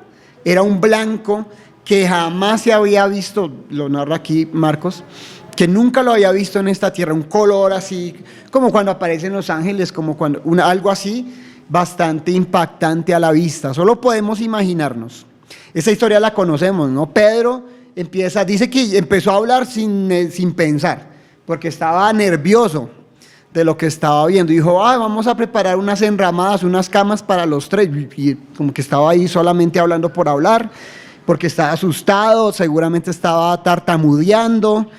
era un blanco que jamás se había visto, lo narra aquí Marcos, que nunca lo había visto en esta tierra, un color así, como cuando aparecen los ángeles, como cuando algo así, bastante impactante a la vista. Solo podemos imaginarnos. Esa historia la conocemos, ¿no? Pedro dice que empezó a hablar sin pensar, porque estaba nervioso de lo que estaba viendo. Dijo, vamos a preparar unas enramadas, unas camas para los tres. Y como que estaba ahí solamente hablando por hablar, porque estaba asustado, seguramente estaba tartamudeando.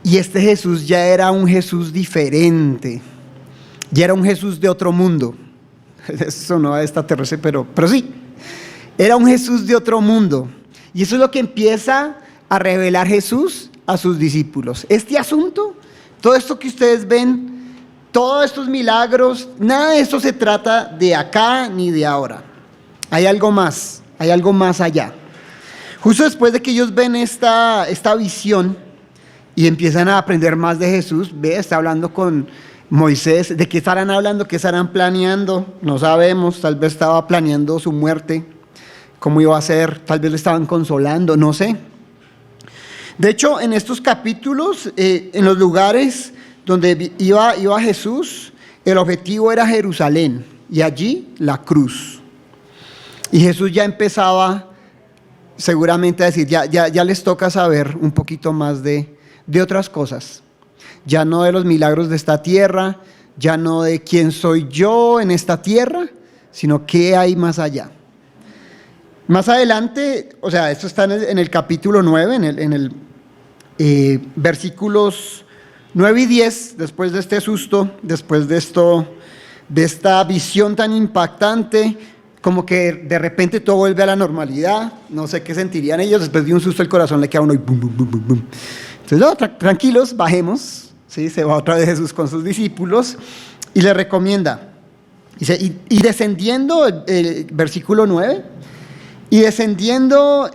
Y este Jesús ya era un Jesús diferente, ya era un Jesús de otro mundo. Eso no es extraterrestre, pero sí, era un Jesús de otro mundo. Y eso es lo que empieza a revelar Jesús a sus discípulos. Este asunto, todo esto que ustedes ven, todos estos milagros, nada de esto se trata de acá ni de ahora. Hay algo más allá. Justo después de que ellos ven esta visión y empiezan a aprender más de Jesús, está hablando con Moisés. ¿De qué estarán hablando? ¿Qué estarán planeando? No sabemos. Tal vez estaba planeando su muerte, cómo iba a ser, tal vez le estaban consolando, no sé. De hecho, en estos capítulos, en los lugares donde iba Jesús, el objetivo era Jerusalén y allí la cruz. Y Jesús ya empezaba seguramente a decir, ya les toca saber un poquito más de otras cosas. Ya no de los milagros de esta tierra, ya no de quién soy yo en esta tierra, sino qué hay más allá. Más adelante, o sea, esto está en el capítulo 9, en el versículos 9 y 10, después de este susto, después de esta visión tan impactante, como que de repente todo vuelve a la normalidad. No sé qué sentirían ellos, después de un susto el corazón le queda uno y bum, bum, bum, bum, bum. Entonces, no, tranquilos, bajemos, ¿sí? Se va otra vez Jesús con sus discípulos y le recomienda. Dice, y descendiendo, el versículo 9, y descendiendo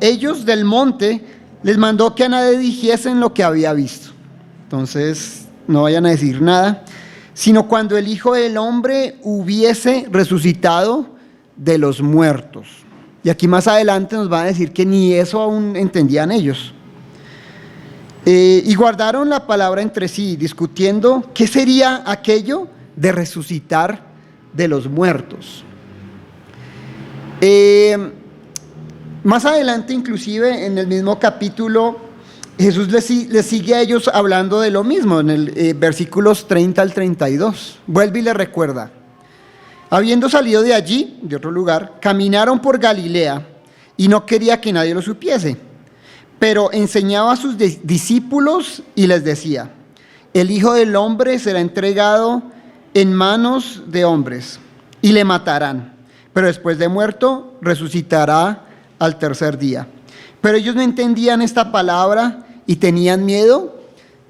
ellos del monte, les mandó que a nadie dijesen lo que había visto. Entonces, no vayan a decir nada, sino cuando el Hijo del Hombre hubiese resucitado de los muertos. Y aquí más adelante nos van a decir que ni eso aún entendían ellos. Y guardaron la palabra entre sí, discutiendo qué sería aquello de resucitar de los muertos. Más adelante, inclusive en el mismo capítulo, Jesús les sigue a ellos hablando de lo mismo, en el versículos 30 al 32. Vuelve y les recuerda. Habiendo salido de allí, de otro lugar, caminaron por Galilea y no quería que nadie lo supiese. Pero enseñaba a sus discípulos y les decía, el Hijo del Hombre será entregado en manos de hombres y le matarán, pero después de muerto resucitará al tercer día. Pero ellos no entendían esta palabra y tenían miedo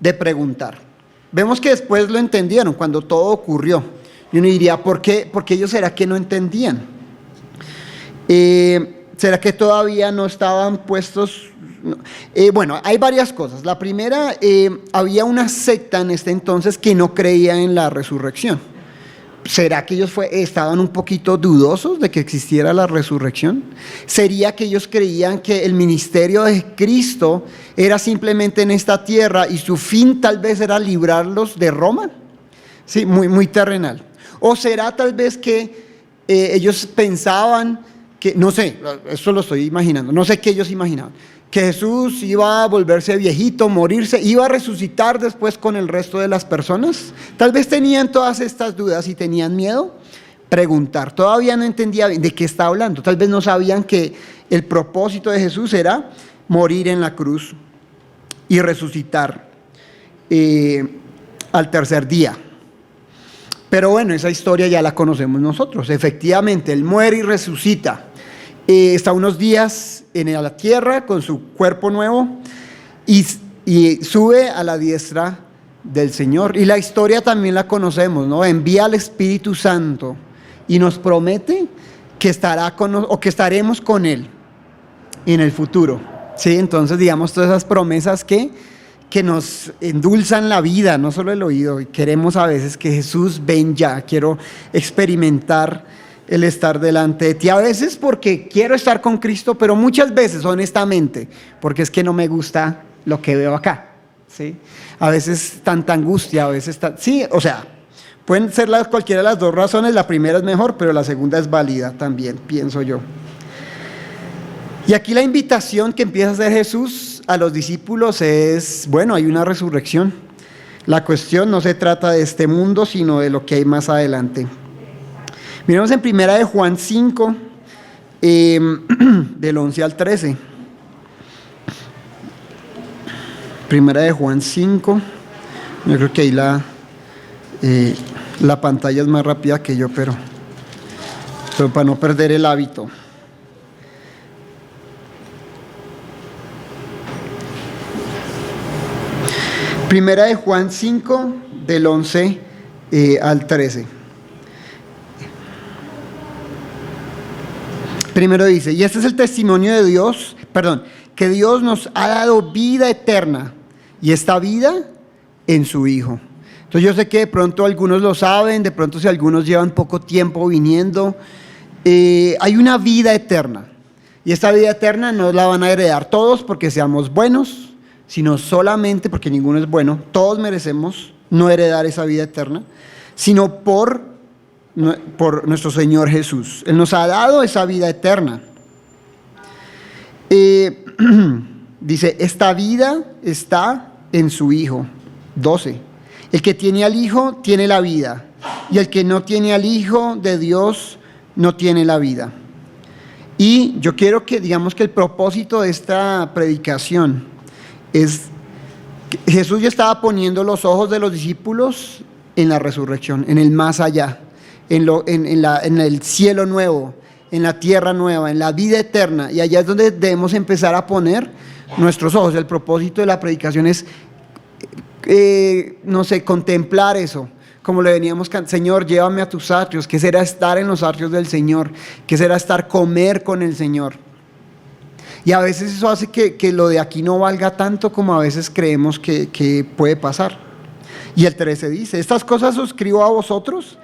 de preguntar. Vemos que después lo entendieron cuando todo ocurrió. Y uno diría, ¿por qué ellos será que no entendían? ¿Será que todavía no estaban puestos? Bueno, hay varias cosas. La primera, había una secta en este entonces que no creía en la resurrección. ¿Será que ellos estaban un poquito dudosos de que existiera la resurrección? ¿Sería que ellos creían que el ministerio de Cristo era simplemente en esta tierra y su fin tal vez era librarlos de Roma? Sí, muy terrenal. ¿O será tal vez que ellos pensaban que, no sé, eso lo estoy imaginando, no sé qué ellos imaginaban, que Jesús iba a volverse viejito, morirse, iba a resucitar después con el resto de las personas? Tal vez tenían todas estas dudas y tenían miedo preguntar. Todavía no entendía bien de qué está hablando. Tal vez no sabían que el propósito de Jesús era morir en la cruz y resucitar al tercer día. Pero bueno, esa historia ya la conocemos nosotros. Efectivamente, Él muere y resucita. Está unos días en la tierra con su cuerpo nuevo y sube a la diestra del Señor. Y la historia también la conocemos, ¿no? Envía al Espíritu Santo y nos promete que estaremos con Él en el futuro. ¿sí? Entonces, digamos, todas esas promesas que nos endulzan la vida, no solo el oído. Y queremos a veces que Jesús, ven ya, quiero experimentar el estar delante de ti. A veces porque quiero estar con Cristo, pero muchas veces, honestamente, porque es que no me gusta lo que veo acá, ¿sí? A veces tanta angustia, a veces sí, o sea, pueden ser cualquiera de las dos razones. La primera es mejor, pero la segunda es válida también, pienso yo. Y aquí la invitación que empieza a hacer Jesús a los discípulos es, bueno, hay una resurrección. La cuestión no se trata de este mundo, sino de lo que hay más adelante. Miremos en primera de Juan 5, del 11 al 13. Primera de Juan 5, yo creo que ahí la pantalla es más rápida que yo, pero para no perder el hábito. Primera de Juan 5, del 11 al 13. Primero dice, y este es el testimonio de Dios, que Dios nos ha dado vida eterna, y esta vida en su Hijo. Entonces yo sé que de pronto algunos lo saben, de pronto si algunos llevan poco tiempo viniendo, hay una vida eterna, y esta vida eterna no la van a heredar todos porque seamos buenos, sino solamente porque ninguno es bueno. Todos merecemos no heredar esa vida eterna, sino por nuestro Señor Jesús. Él nos ha dado esa vida eterna. Dice, esta vida está en su Hijo. 12. El que tiene al Hijo tiene la vida, y el que no tiene al Hijo de Dios no tiene la vida. Y yo quiero que digamos que el propósito de esta predicación es que Jesús ya estaba poniendo los ojos de los discípulos en la resurrección, en el más allá, en el cielo nuevo, en la tierra nueva, en la vida eterna, y allá es donde debemos empezar a poner nuestros ojos. El propósito de la predicación es, contemplar eso, como le veníamos cantando: Señor, llévame a tus atrios. ¿Qué será estar en los atrios del Señor? ¿Qué será comer con el Señor? Y a veces eso hace que lo de aquí no valga tanto como a veces creemos que puede pasar. Y el 13 dice, estas cosas os escribo a vosotros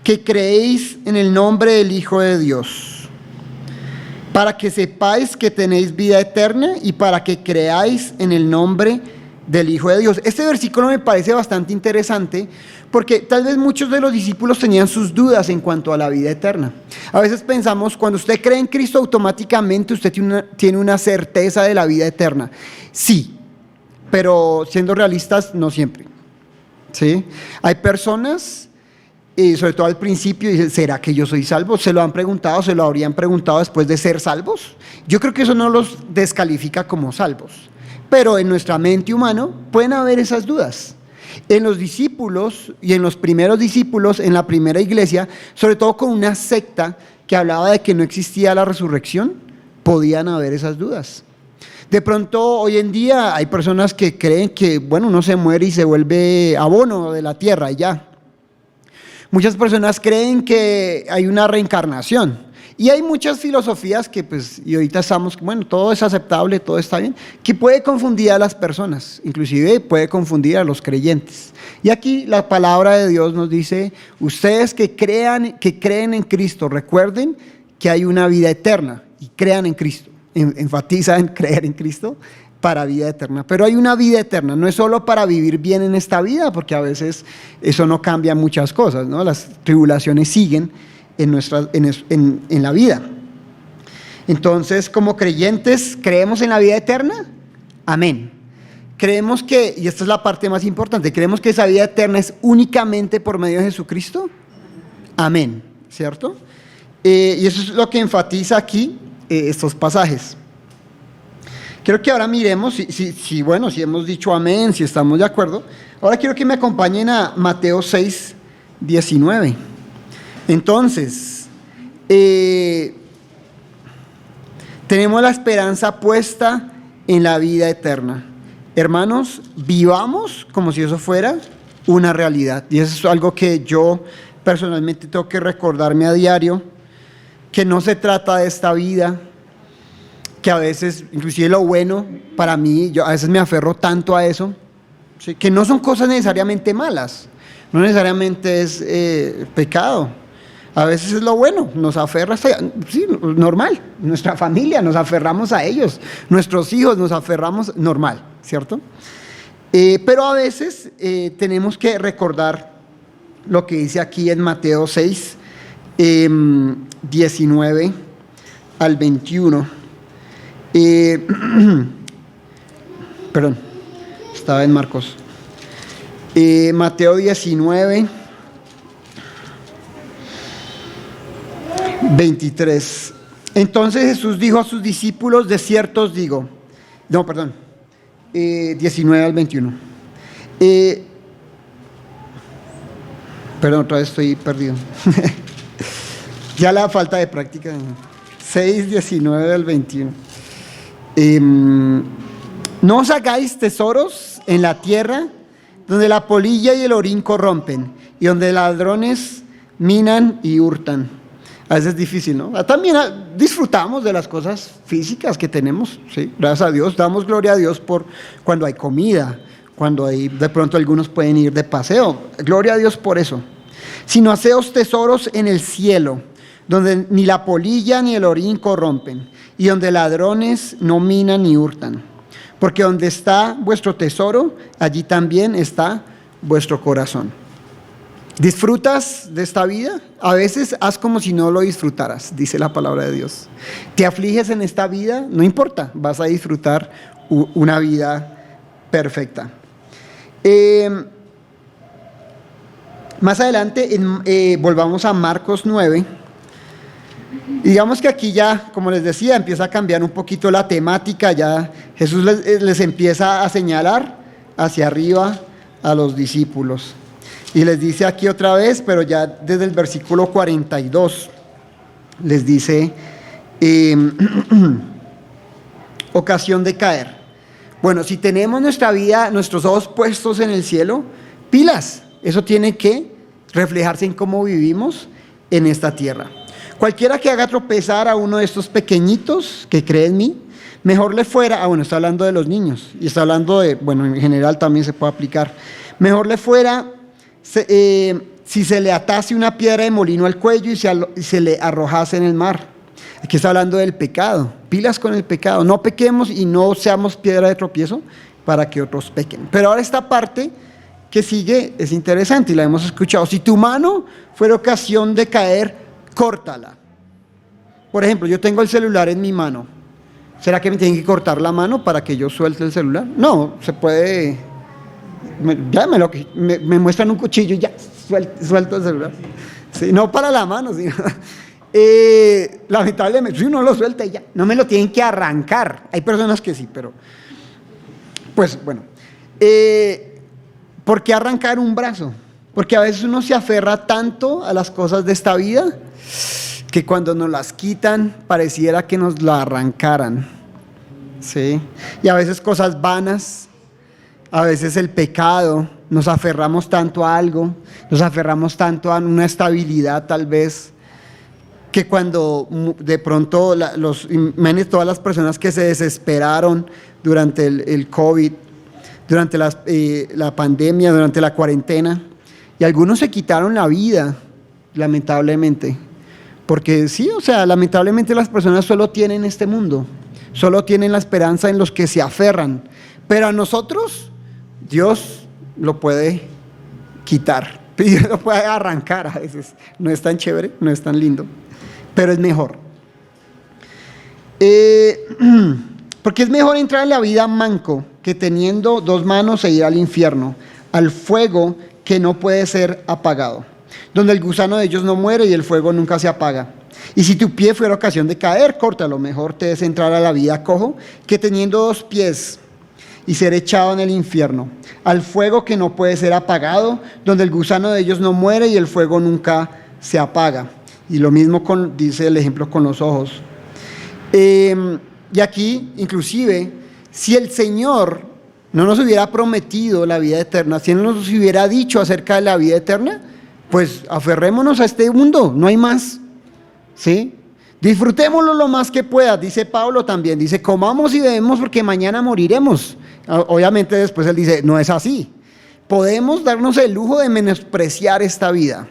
que creéis en el nombre del Hijo de Dios, para que sepáis que tenéis vida eterna y para que creáis en el nombre del Hijo de Dios. Este versículo me parece bastante interesante porque tal vez muchos de los discípulos tenían sus dudas en cuanto a la vida eterna. A veces pensamos, cuando usted cree en Cristo, automáticamente usted tiene una certeza de la vida eterna. Sí, pero siendo realistas, no siempre. ¿Sí? Hay personas, sobre todo al principio, dicen, ¿será que yo soy salvo? ¿Se lo han preguntado? ¿Se lo habrían preguntado después de ser salvos? Yo creo que eso no los descalifica como salvos. Pero en nuestra mente humana pueden haber esas dudas. En los discípulos y en los primeros discípulos, en la primera iglesia, sobre todo con una secta que hablaba de que no existía la resurrección, podían haber esas dudas. De pronto hoy en día hay personas que creen que, bueno, uno se muere y se vuelve abono de la tierra y ya. Muchas personas creen que hay una reencarnación. Y hay muchas filosofías que y ahorita estamos, bueno, todo es aceptable, todo está bien, que puede confundir a las personas, inclusive puede confundir a los creyentes. Y aquí la palabra de Dios nos dice, ustedes que creen en Cristo, recuerden que hay una vida eterna y crean en Cristo. Enfatiza en creer en Cristo para vida eterna. Pero hay una vida eterna, no es solo para vivir bien en esta vida, porque a veces eso no cambia muchas cosas, ¿no? Las tribulaciones siguen en la vida. Entonces, como creyentes, ¿creemos en la vida eterna? Amén. Creemos que, y esta es la parte más importante, ¿creemos que esa vida eterna es únicamente por medio de Jesucristo? Amén, ¿cierto? Y eso es lo que enfatiza aquí estos pasajes. Quiero que ahora miremos, si hemos dicho amén, si estamos de acuerdo. Ahora quiero que me acompañen a Mateo 6, 19. Entonces, tenemos la esperanza puesta en la vida eterna. Hermanos, vivamos como si eso fuera una realidad. Y eso es algo que yo personalmente tengo que recordarme a diario, que no se trata de esta vida, que a veces, inclusive lo bueno, para mí, yo a veces me aferro tanto a eso, ¿sí? Que no son cosas necesariamente malas, no necesariamente es pecado. A veces es lo bueno, nos aferra, sí, normal, nuestra familia, nos aferramos a ellos, nuestros hijos nos aferramos, normal, ¿cierto? Pero a veces tenemos que recordar lo que dice aquí en Mateo 6, 19 al 21. Perdón, estaba en Marcos. Mateo 19, 23. Entonces Jesús dijo a sus discípulos, de cierto os digo, 19 al 21. Perdón, otra vez estoy perdido. Ya la falta de práctica. 6, 19 al 21. No os hagáis tesoros en la tierra, donde la polilla y el orín corrompen, y donde ladrones minan y hurtan. A veces es difícil, ¿no? También disfrutamos de las cosas físicas que tenemos, ¿sí? Gracias a Dios, damos gloria a Dios por cuando hay comida, cuando hay, de pronto algunos pueden ir de paseo, gloria a Dios por eso. Sino haceos tesoros en el cielo, donde ni la polilla ni el orín corrompen, y donde ladrones no minan ni hurtan. Porque donde está vuestro tesoro, allí también está vuestro corazón. ¿Disfrutas de esta vida? A veces haz como si no lo disfrutaras, dice la palabra de Dios. ¿Te afliges en esta vida? No importa, vas a disfrutar una vida perfecta. Más adelante, volvamos a Marcos 9. Digamos que aquí ya, como les decía, empieza a cambiar un poquito la temática. Ya Jesús les empieza a señalar hacia arriba a los discípulos. Y les dice aquí otra vez, pero ya desde el versículo 42, les dice, ocasión de caer. Bueno, si tenemos nuestra vida, nuestros ojos puestos en el cielo, pilas, eso tiene que reflejarse en cómo vivimos en esta tierra. Cualquiera que haga tropezar a uno de estos pequeñitos que cree en mí, mejor le fuera, bueno, está hablando de los niños, y está hablando de, bueno, en general también se puede aplicar, mejor le fuera si se le atase una piedra de molino al cuello y se le arrojase en el mar. Aquí está hablando del pecado, pilas con el pecado, no pequemos y no seamos piedra de tropiezo para que otros pequen. Pero ahora esta parte que sigue es interesante y la hemos escuchado. Si tu mano fuera ocasión de caer, córtala. Por ejemplo, yo tengo el celular en mi mano. ¿Será que me tienen que cortar la mano para que yo suelte el celular? No, se puede. Me muestran un cuchillo y ya suelto el celular. Sí, no para la mano, sino, lamentablemente, si uno lo suelta y ya, no me lo tienen que arrancar. Hay personas que sí, pero pues bueno. ¿Por qué arrancar un brazo? Porque a veces uno se aferra tanto a las cosas de esta vida que cuando nos las quitan pareciera que nos la arrancaran, ¿sí? Y a veces cosas vanas, a veces el pecado, nos aferramos tanto a algo, nos aferramos tanto a una estabilidad tal vez, que cuando de pronto imagínense todas las personas que se desesperaron durante el COVID, durante la pandemia, durante la cuarentena, y algunos se quitaron la vida, lamentablemente, porque sí, o sea, lamentablemente las personas solo tienen este mundo, solo tienen la esperanza en los que se aferran, pero a nosotros Dios lo puede quitar, Dios lo puede arrancar a veces, no es tan chévere, no es tan lindo, pero es mejor. Porque es mejor entrar en la vida manco que teniendo dos manos e ir al infierno, al fuego que no puede ser apagado, donde el gusano de ellos no muere y el fuego nunca se apaga. Y si tu pie fuera ocasión de caer, córtalo, mejor te es entrar a la vida cojo que teniendo dos pies y ser echado en el infierno, al fuego que no puede ser apagado, donde el gusano de ellos no muere y el fuego nunca se apaga. Y lo mismo dice el ejemplo con los ojos. Y aquí, inclusive, si el Señor no nos hubiera prometido la vida eterna, si Él no nos hubiera dicho acerca de la vida eterna, pues aferrémonos a este mundo, no hay más, ¿sí? Disfrutémoslo lo más que puedas, dice Pablo también, dice, comamos y bebemos porque mañana moriremos. Obviamente después él dice, no es así. Podemos darnos el lujo de menospreciar esta vida,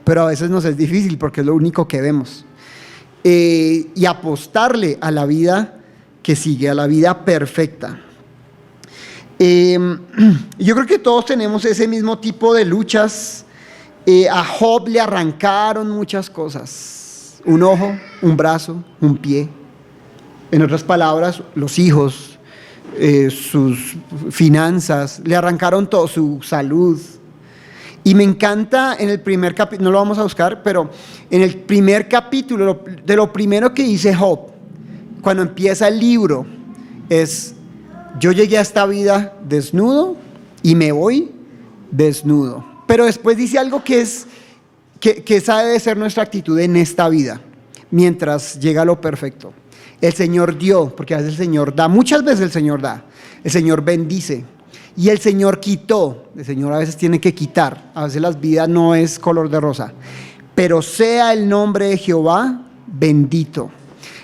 pero a veces nos es difícil porque es lo único que vemos. Y apostarle a la vida que sigue, a la vida perfecta. Yo creo que todos tenemos ese mismo tipo de luchas. A Job le arrancaron muchas cosas. Un ojo, un brazo, un pie. En otras palabras, los hijos, sus finanzas, le arrancaron todo, su salud. Y me encanta en el primer capítulo, no lo vamos a buscar, pero en el primer capítulo, de lo primero que dice Job, cuando empieza el libro, es: yo llegué a esta vida desnudo y me voy desnudo. Pero después dice algo que esa debe ser nuestra actitud en esta vida, mientras llega lo perfecto. El Señor dio, porque a veces el Señor da, muchas veces el Señor da, el Señor bendice, y el Señor quitó, el Señor a veces tiene que quitar, a veces las vidas no es color de rosa, pero sea el nombre de Jehová bendito,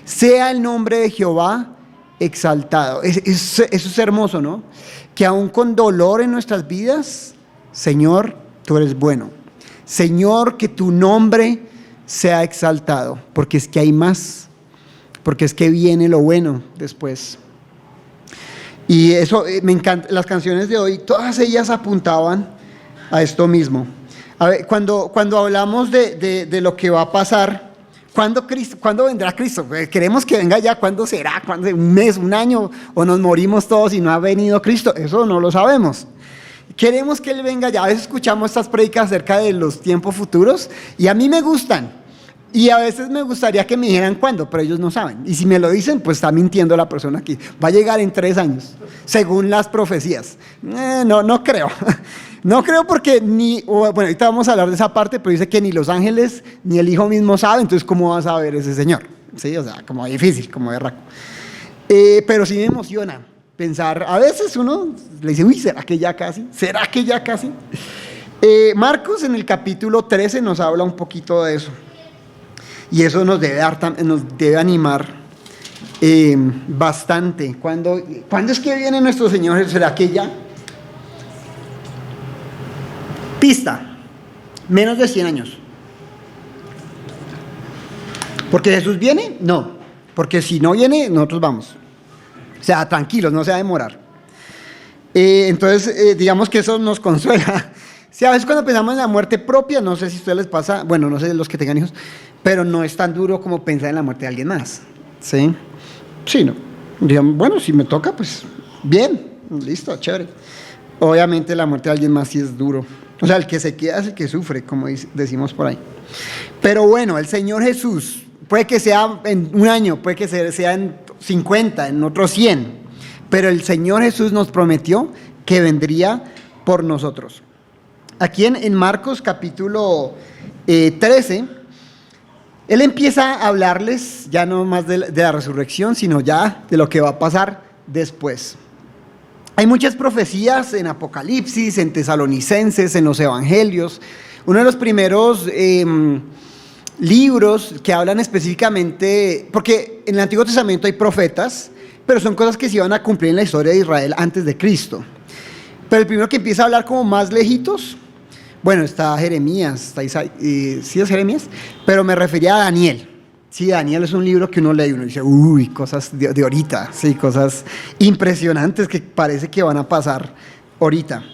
sea el nombre de Jehová exaltado. Eso es hermoso, ¿no? Que aún con dolor en nuestras vidas, Señor, tú eres bueno. Señor, que tu nombre sea exaltado, porque es que hay más, porque es que viene lo bueno después. Y eso me encanta. Las canciones de hoy, todas ellas apuntaban a esto mismo. A ver, cuando hablamos de lo que va a pasar, ¿cuándo vendrá Cristo? Queremos que venga ya. ¿Cuándo será? ¿Cuándo? ¿Un mes, un año? ¿O nos morimos todos y no ha venido Cristo? Eso no lo sabemos. Queremos que Él venga ya. A veces escuchamos estas prédicas acerca de los tiempos futuros y a mí me gustan. Y a veces me gustaría que me dijeran cuándo, pero ellos no saben. Y si me lo dicen, pues está mintiendo la persona aquí. Va a llegar en 3 años, según las profecías. No creo. No creo porque bueno, ahorita vamos a hablar de esa parte, pero dice que ni los ángeles ni el Hijo mismo saben. Entonces, ¿cómo va a saber ese Señor? Sí, o sea, como difícil, como berraco. Pero sí me emociona pensar. A veces uno le dice, uy, ¿será que ya casi? ¿Será que ya casi? Marcos en el capítulo 13 nos habla un poquito de eso. Y eso nos debe animar bastante. ¿Cuándo es que viene nuestro Señor? ¿Será que ya? Pista: menos de 100 años. ¿Porque Jesús viene? No. Porque si no viene, nosotros vamos. O sea, tranquilos, no se va a demorar. Entonces, digamos que eso nos consuela. Sí, a veces cuando pensamos en la muerte propia, no sé si a ustedes les pasa, bueno, no sé los que tengan hijos, pero no es tan duro como pensar en la muerte de alguien más. ¿Sí? Sí, no. Digamos, bueno, si me toca, pues bien, listo, chévere. Obviamente la muerte de alguien más sí es duro. O sea, el que se queda es el que sufre, como decimos por ahí. Pero bueno, el Señor Jesús, puede que sea en un año, puede que sea en 50, en otros 100, pero el Señor Jesús nos prometió que vendría por nosotros. Aquí en Marcos capítulo 13, Él empieza a hablarles ya no más de la resurrección, sino ya de lo que va a pasar después. Hay muchas profecías en Apocalipsis, en Tesalonicenses, en los Evangelios. Uno de los primeros libros que hablan específicamente, porque en el Antiguo Testamento hay profetas, pero son cosas que se iban a cumplir en la historia de Israel antes de Cristo. Pero el primero que empieza a hablar como más lejitos, bueno, está Jeremías, está Isaías, sí es Jeremías, pero me refería a Daniel. Sí, Daniel es un libro que uno lee y uno dice, uy, cosas de ahorita, sí, cosas impresionantes que parece que van a pasar ahorita.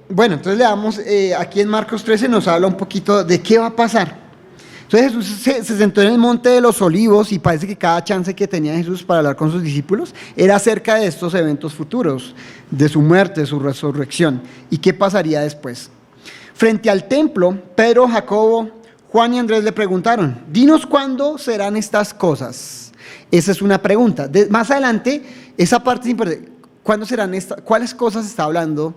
Bueno, entonces le damos, aquí en Marcos 13 nos habla un poquito de qué va a pasar. Entonces Jesús se sentó en el monte de los olivos y parece que cada chance que tenía Jesús para hablar con sus discípulos era acerca de estos eventos futuros, de su muerte, de su resurrección y qué pasaría después. Frente al templo, Pedro, Jacobo, Juan y Andrés le preguntaron, dinos cuándo serán estas cosas. Esa es una pregunta. Más adelante, esa parte es importante. ¿Cuándo serán estas? ¿Cuáles cosas está hablando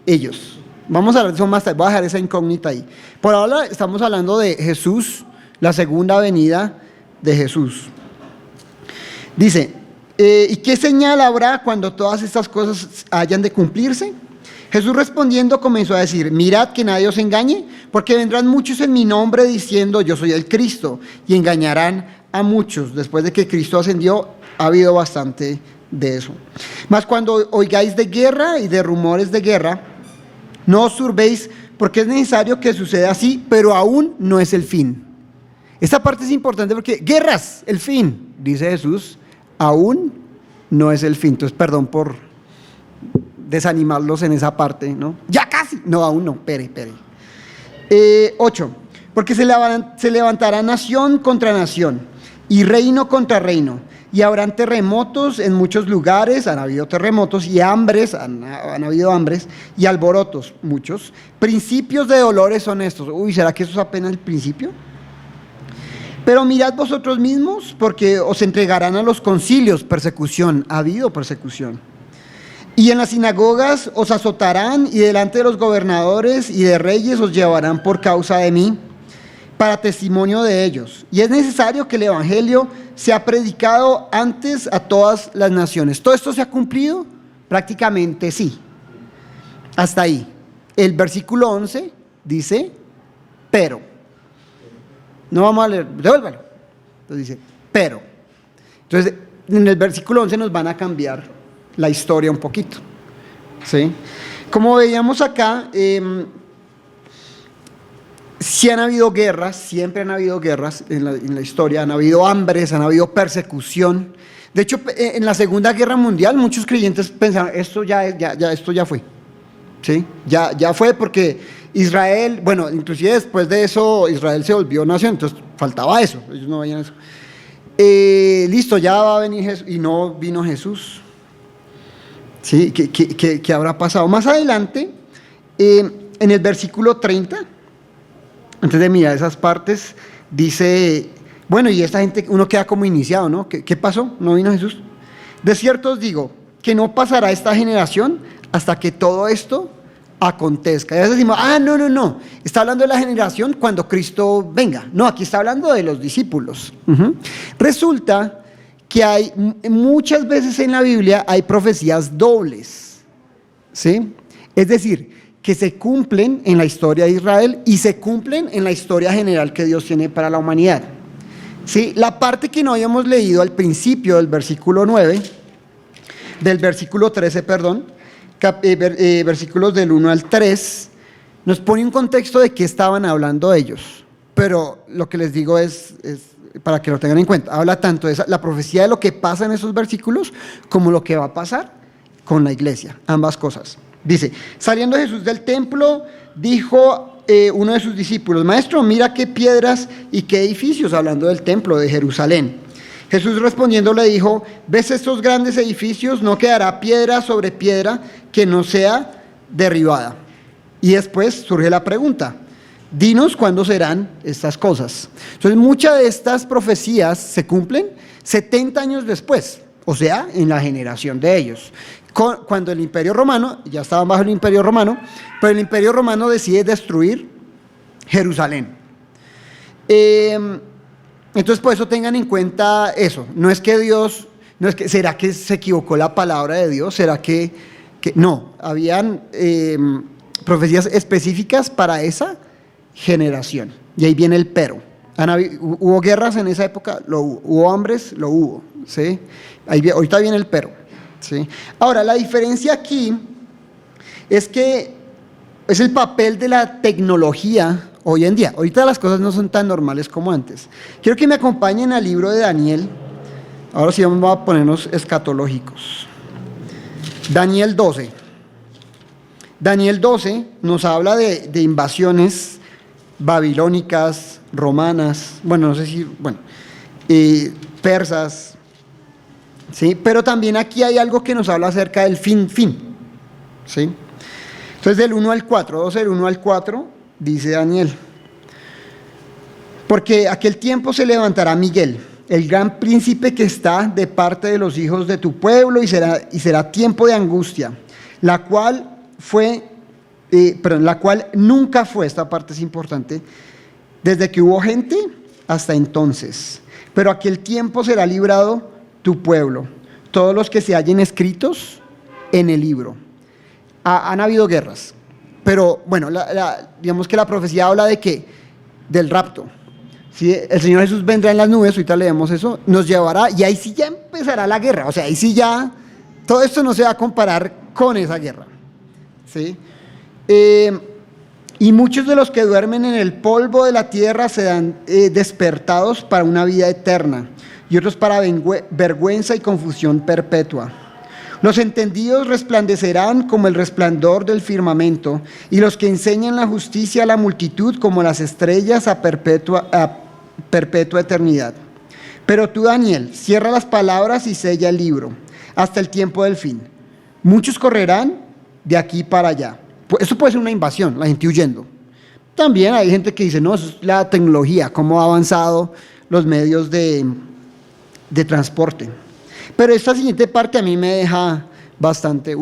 ellos? Vamos a hablar de eso más tarde, voy a dejar esa incógnita ahí. Por ahora estamos hablando de Jesús, la segunda venida de Jesús. Dice, ¿y qué señal habrá cuando todas estas cosas hayan de cumplirse? Jesús respondiendo comenzó a decir: mirad que nadie os engañe, porque vendrán muchos en mi nombre diciendo yo soy el Cristo, y engañarán a muchos. Después de que Cristo ascendió, ha habido bastante de eso. Mas cuando oigáis de guerra y de rumores de guerra, no os turbéis, porque es necesario que suceda así, pero aún no es el fin. Esta parte es importante porque guerras, el fin, dice Jesús, aún no es el fin. Entonces, perdón por desanimarlos en esa parte, ¿no? Ya casi, no, aún no, pere. 8, porque se levantará nación contra nación y reino contra reino, y habrán terremotos en muchos lugares, han habido terremotos, y hambres, han habido hambres, y alborotos, muchos. Principios de dolores son estos. Uy, ¿será que eso es apenas el principio? Pero mirad vosotros mismos, porque os entregarán a los concilios, persecución, ha habido persecución. Y en las sinagogas os azotarán, y delante de los gobernadores y de reyes os llevarán por causa de mí, para testimonio de ellos. Y es necesario que el evangelio sea predicado antes a todas las naciones. ¿Todo esto se ha cumplido? Prácticamente sí. Hasta ahí. El versículo 11 dice, pero. No vamos a leer, devuélvalo. Entonces dice, pero. Entonces, en el versículo 11 nos van a cambiar la historia un poquito. ¿Sí? Como veíamos acá, sí han habido guerras, siempre han habido guerras en la historia, han habido hambres, han habido persecución. De hecho, en la Segunda Guerra Mundial muchos creyentes pensaban, esto ya fue. ¿Sí? Ya fue, porque Israel, bueno, inclusive después de eso Israel se volvió nación, entonces faltaba eso, ellos no veían eso. Listo, ya va a venir Jesús, y no vino Jesús. ¿Sí? ¿Qué habrá pasado? Más adelante, en el versículo 30, antes de mirar esas partes, dice, bueno, y esta gente, uno queda como iniciado, ¿no? ¿Qué pasó? ¿No vino Jesús? De cierto os digo, que no pasará esta generación hasta que todo esto acontezca. Y a veces decimos, no, está hablando de la generación cuando Cristo venga. No, aquí está hablando de los discípulos. Resulta que hay muchas veces en la Biblia hay profecías dobles, ¿sí? Es decir, que se cumplen en la historia de Israel y se cumplen en la historia general que Dios tiene para la humanidad. ¿Sí? La parte que no habíamos leído al principio del versículo 9, del versículo 13, perdón, versículos del 1 al 3, nos pone un contexto de qué estaban hablando ellos. Pero lo que les digo es para que lo tengan en cuenta. Habla tanto de la profecía de lo que pasa en esos versículos como lo que va a pasar con la iglesia, ambas cosas. Dice, saliendo Jesús del templo, dijo uno de sus discípulos, maestro, mira qué piedras y qué edificios, hablando del templo de Jerusalén. Jesús respondiendo le dijo, ¿ves estos grandes edificios? No quedará piedra sobre piedra que no sea derribada. Y después surge la pregunta, dinos cuándo serán estas cosas. Entonces muchas de estas profecías se cumplen 70 años después, o sea, en la generación de ellos. Cuando el Imperio Romano, ya estaban bajo el Imperio Romano, pero el Imperio Romano decide destruir Jerusalén. Entonces, por eso tengan en cuenta eso. No es que Dios, ¿será que se equivocó la palabra de Dios? ¿Será que no? Habían profecías específicas para esa generación. Y ahí viene el pero. ¿Hubo guerras en esa época? Lo hubo. ¿Hubo hambres? Lo hubo. ¿Sí? Ahorita viene el pero. ¿Sí? Ahora, la diferencia aquí es que es el papel de la tecnología hoy en día. Ahorita las cosas no son tan normales como antes. Quiero que me acompañen al libro de Daniel. Ahora sí vamos a ponernos escatológicos. Daniel 12. Daniel 12 nos habla de invasiones babilónicas, romanas, persas. ¿Sí? Pero también aquí hay algo que nos habla acerca del fin. ¿Sí? Entonces del 1 al 4, 12 del 1 al 4, dice Daniel, porque aquel tiempo se levantará Miguel, el gran príncipe que está de parte de los hijos de tu pueblo, y será tiempo de angustia, la cual nunca fue, esta parte es importante, desde que hubo gente hasta entonces, pero aquel tiempo será librado tu pueblo, todos los que se hallen escritos en el libro. han habido guerras, pero bueno, digamos que la profecía habla de que del rapto. ¿Sí? El Señor Jesús vendrá en las nubes, ahorita leemos eso, nos llevará y ahí sí ya empezará la guerra. O sea, ahí sí ya, todo esto no se va a comparar con esa guerra. ¿Sí? Y muchos de los que duermen en el polvo de la tierra serán despertados para una vida eterna y otros para vergüenza y confusión perpetua. Los entendidos resplandecerán como el resplandor del firmamento, y los que enseñan la justicia a la multitud como las estrellas a perpetua eternidad. Pero tú, Daniel, cierra las palabras y sella el libro, hasta el tiempo del fin. Muchos correrán de aquí para allá. Eso puede ser una invasión, la gente huyendo. También hay gente que dice, no, eso es la tecnología, cómo ha avanzado los medios de transporte. Pero esta siguiente parte a mí me deja bastante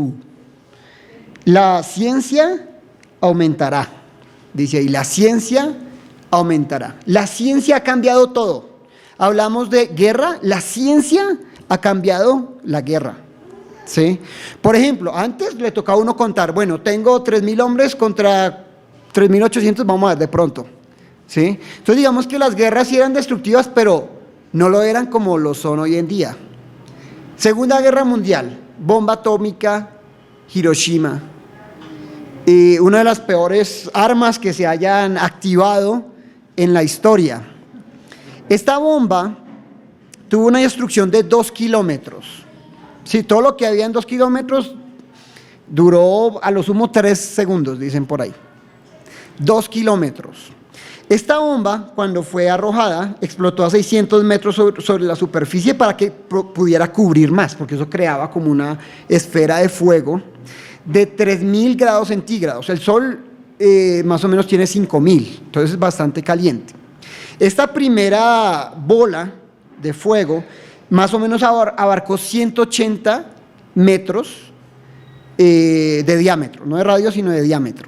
La ciencia aumentará, dice ahí, la ciencia aumentará. La ciencia ha cambiado todo. Hablamos de guerra, la ciencia ha cambiado la guerra. ¿Sí? Por ejemplo, antes le tocaba a uno contar, bueno, tengo 3.000 hombres contra 3.800, vamos a ver de pronto. ¿Sí? Entonces digamos que las guerras sí eran destructivas, pero no lo eran como lo son hoy en día. Segunda Guerra Mundial, bomba atómica, Hiroshima. Una de las peores armas que se hayan activado en la historia. Esta bomba tuvo una destrucción de 2 kilómetros. Sí, todo lo que había en 2 kilómetros duró a lo sumo 3 segundos, dicen por ahí. 2 kilómetros. Esta bomba, cuando fue arrojada, explotó a 600 metros sobre la superficie para que pudiera cubrir más, porque eso creaba como una esfera de fuego de 3.000 grados centígrados. El Sol más o menos tiene 5.000, entonces es bastante caliente. Esta primera bola de fuego más o menos abarcó 180 metros de diámetro, no de radio, sino de diámetro.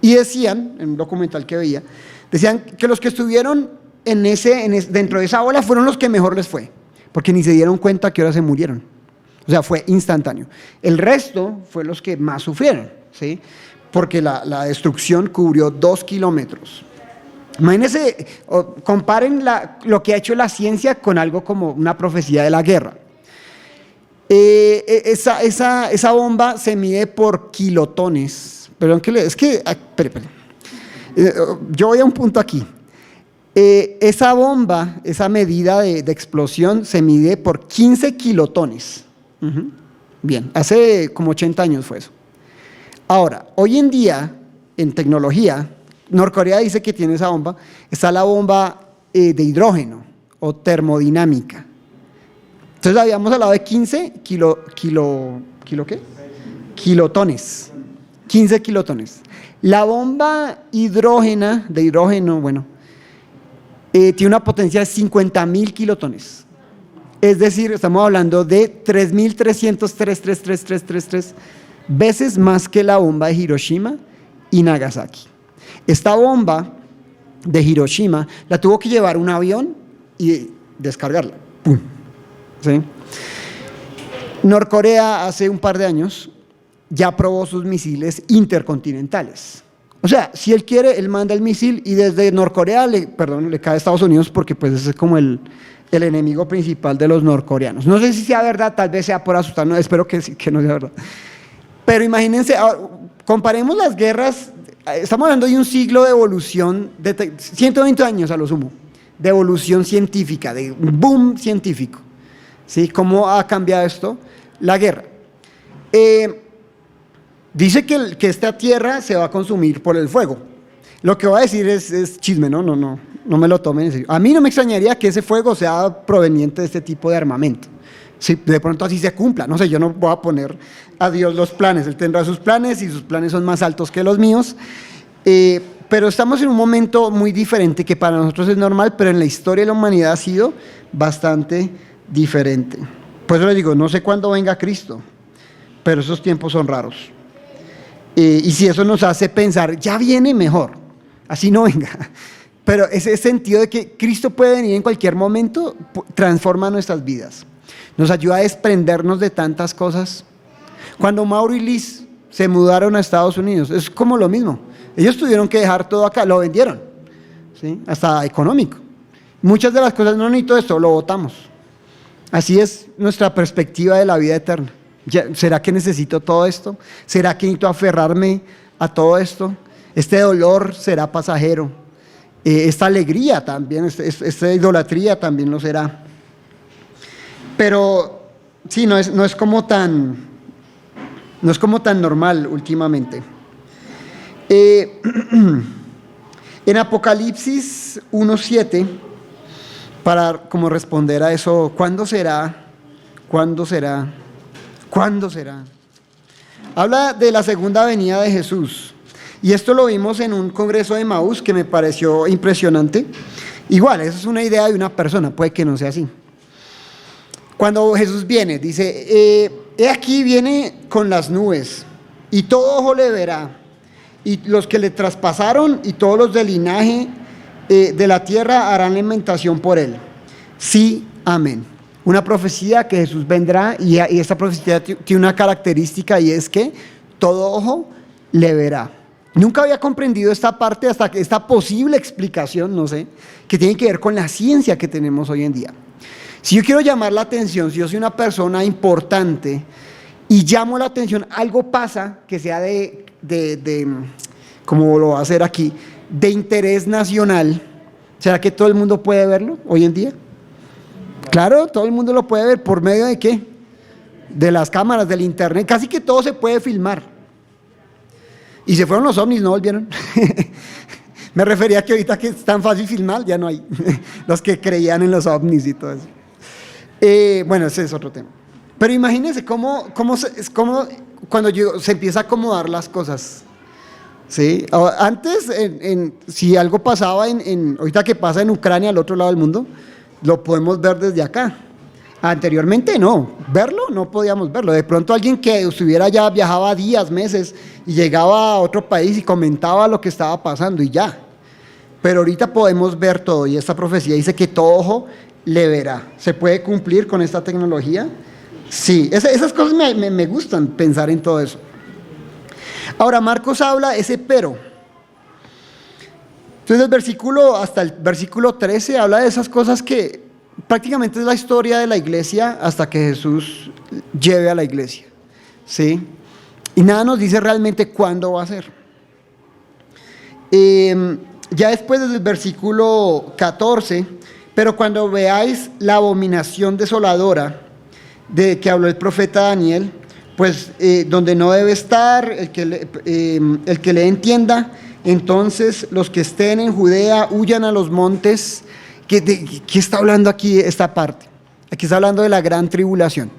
Y decían, en un documental que veía, decían que los que estuvieron dentro de esa ola fueron los que mejor les fue, porque ni se dieron cuenta que ahora se murieron. O sea, fue instantáneo. El resto fue los que más sufrieron, ¿sí? Porque la destrucción cubrió 2 kilómetros. Imagínense, comparen lo que ha hecho la ciencia con algo como una profecía de la guerra. Esa bomba se mide por kilotones. Perdón, yo voy a un punto aquí. Esa bomba, esa medida de explosión se mide por 15 kilotones. Bien, hace como 80 años fue eso. Ahora, hoy en día, en tecnología, Norcorea dice que tiene esa bomba. Está la bomba de hidrógeno o termodinámica. Entonces habíamos hablado de 15 kilotones. 15 kilotones. La bomba de hidrógeno, bueno, tiene una potencia de 50.000 kilotones. Es decir, estamos hablando de 3.333 veces más que la bomba de Hiroshima y Nagasaki. Esta bomba de Hiroshima la tuvo que llevar un avión y descargarla. ¡Pum! ¿Sí? Norcorea hace un par de años ya probó sus misiles intercontinentales. O sea, si él quiere, él manda el misil y desde Norcorea le cae a Estados Unidos, porque pues ese es como el enemigo principal de los norcoreanos. No sé si sea verdad, tal vez sea por asustarnos, espero que no sea verdad. Pero imagínense, comparemos las guerras, estamos hablando de un siglo de evolución, de 120 años a lo sumo, de evolución científica, de un boom científico. ¿Sí? ¿Cómo ha cambiado esto? La guerra. Dice que esta tierra se va a consumir por el fuego. Lo que voy a decir es chisme, no me lo tomen en serio. A mí no me extrañaría que ese fuego sea proveniente de este tipo de armamento. Si de pronto así se cumpla, no sé, yo no voy a poner a Dios los planes, Él tendrá sus planes y sus planes son más altos que los míos. Pero estamos en un momento muy diferente que para nosotros es normal, pero en la historia de la humanidad ha sido bastante diferente. Por eso les digo, no sé cuándo venga Cristo, pero esos tiempos son raros. Y si eso nos hace pensar, ya viene mejor, así no venga. Pero ese sentido de que Cristo puede venir en cualquier momento transforma nuestras vidas. Nos ayuda a desprendernos de tantas cosas. Cuando Mauro y Liz se mudaron a Estados Unidos. Es como lo mismo. Ellos tuvieron que dejar todo acá, lo vendieron, ¿sí? Hasta económico. Muchas de las cosas, no necesito esto, lo botamos. Así es nuestra perspectiva de la vida eterna. ¿Será que necesito todo esto? ¿Será que necesito aferrarme a todo esto? Este dolor será pasajero. Esta alegría también, esta idolatría también lo será. Pero sí, no es como tan normal últimamente. En Apocalipsis 1:7, para como responder a eso, ¿cuándo será? ¿Cuándo será? ¿Cuándo será? Habla de la segunda venida de Jesús. Y esto lo vimos en un congreso de Emaús que me pareció impresionante. Igual, eso es una idea de una persona, puede que no sea así. Cuando Jesús viene, dice, he aquí viene con las nubes, y todo ojo le verá, y los que le traspasaron y todos los del linaje de la tierra harán lamentación por él. Sí, amén. Una profecía que Jesús vendrá, y esta profecía tiene una característica, y es que todo ojo le verá. Nunca había comprendido esta parte, hasta que esta posible explicación, no sé, que tiene que ver con la ciencia que tenemos hoy en día. Si yo quiero llamar la atención, si yo soy una persona importante y llamo la atención, algo pasa que sea de como lo va a hacer aquí, de interés nacional. ¿Será que todo el mundo puede verlo hoy en día? Claro, todo el mundo lo puede ver. ¿Por medio de qué? De las cámaras, del internet. Casi que todo se puede filmar. Y se fueron los ovnis, ¿no volvieron? Me refería a que ahorita que es tan fácil filmar, ya no hay. Los que creían en los ovnis y todo eso. Bueno, ese es otro tema. Pero imagínense cómo cuando se empieza a acomodar las cosas. ¿Sí? Antes, si algo pasaba ahorita que pasa en Ucrania, al otro lado del mundo, lo podemos ver desde acá. Anteriormente no, verlo no podíamos verlo. De pronto alguien que estuviera allá viajaba días, meses y llegaba a otro país y comentaba lo que estaba pasando y ya. Pero ahorita podemos ver todo, y esta profecía dice que todo ojo le verá. ¿Se puede cumplir con esta tecnología? Sí, esas cosas me gustan pensar en todo eso. Ahora Marcos habla ese pero. Entonces hasta el versículo 13 habla de esas cosas que prácticamente es la historia de la iglesia hasta que Jesús lleve a la iglesia, ¿sí? Y nada nos dice realmente cuándo va a ser. Ya después del versículo 14, pero cuando veáis la abominación desoladora de que habló el profeta Daniel, pues donde no debe estar, el que le entienda, entonces los que estén en Judea huyan a los montes. ¿Qué está hablando aquí esta parte? Aquí está hablando de la gran tribulación.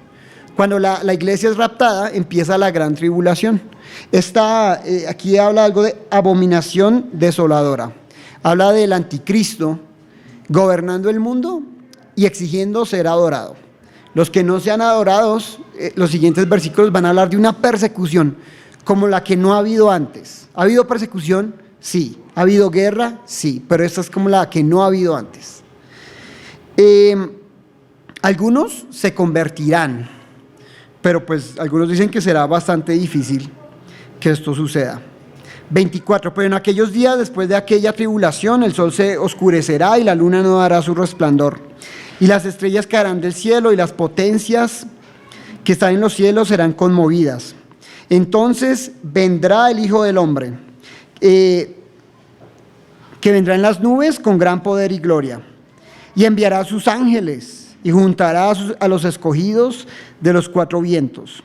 Cuando la iglesia es raptada, empieza la gran tribulación. Aquí habla algo de abominación desoladora. Habla del anticristo gobernando el mundo y exigiendo ser adorado. Los que no sean adorados, los siguientes versículos van a hablar de una persecución como la que no ha habido antes. ¿Ha habido persecución? Sí. ¿Ha habido guerra? Sí. Pero esta es como la que no ha habido antes. Algunos se convertirán, pero pues algunos dicen que será bastante difícil que esto suceda. 24, pero en aquellos días, después de aquella tribulación, el sol se oscurecerá y la luna no dará su resplandor, y las estrellas caerán del cielo, y las potencias que están en los cielos serán conmovidas. Entonces vendrá el Hijo del Hombre, que vendrá en las nubes con gran poder y gloria, y enviará a sus ángeles, y juntará a los escogidos de los cuatro vientos,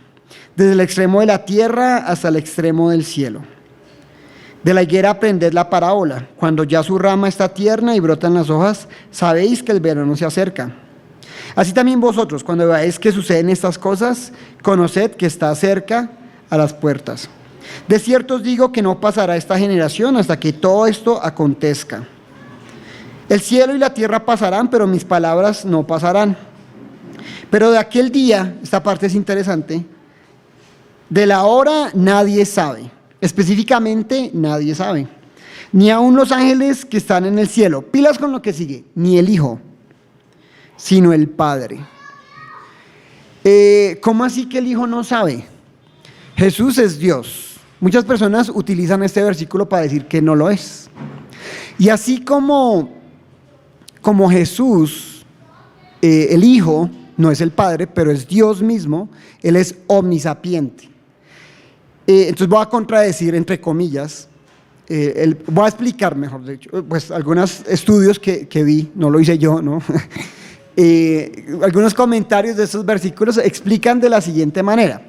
desde el extremo de la tierra hasta el extremo del cielo. De la higuera aprended la parábola. Cuando ya su rama está tierna y brotan las hojas, sabéis que el verano se acerca. Así también vosotros, cuando veáis que suceden estas cosas, conoced que está cerca a las puertas. De cierto os digo que no pasará esta generación hasta que todo esto acontezca. El cielo y la tierra pasarán, pero mis palabras no pasarán. Pero de aquel día, esta parte es interesante, de la hora nadie sabe. Específicamente nadie sabe, ni aun los ángeles que están en el cielo. Pilas con lo que sigue, ni el Hijo, sino el Padre. ¿Cómo así que el Hijo no sabe? Jesús es Dios. Muchas personas utilizan este versículo para decir que no lo es. Y así como Jesús, el Hijo, no es el Padre, pero es Dios mismo, Él es omnisapiente. Entonces voy a contradecir, entre comillas, voy a explicar, mejor dicho, pues algunos estudios que vi, no lo hice yo, ¿no? Algunos comentarios de estos versículos explican de la siguiente manera.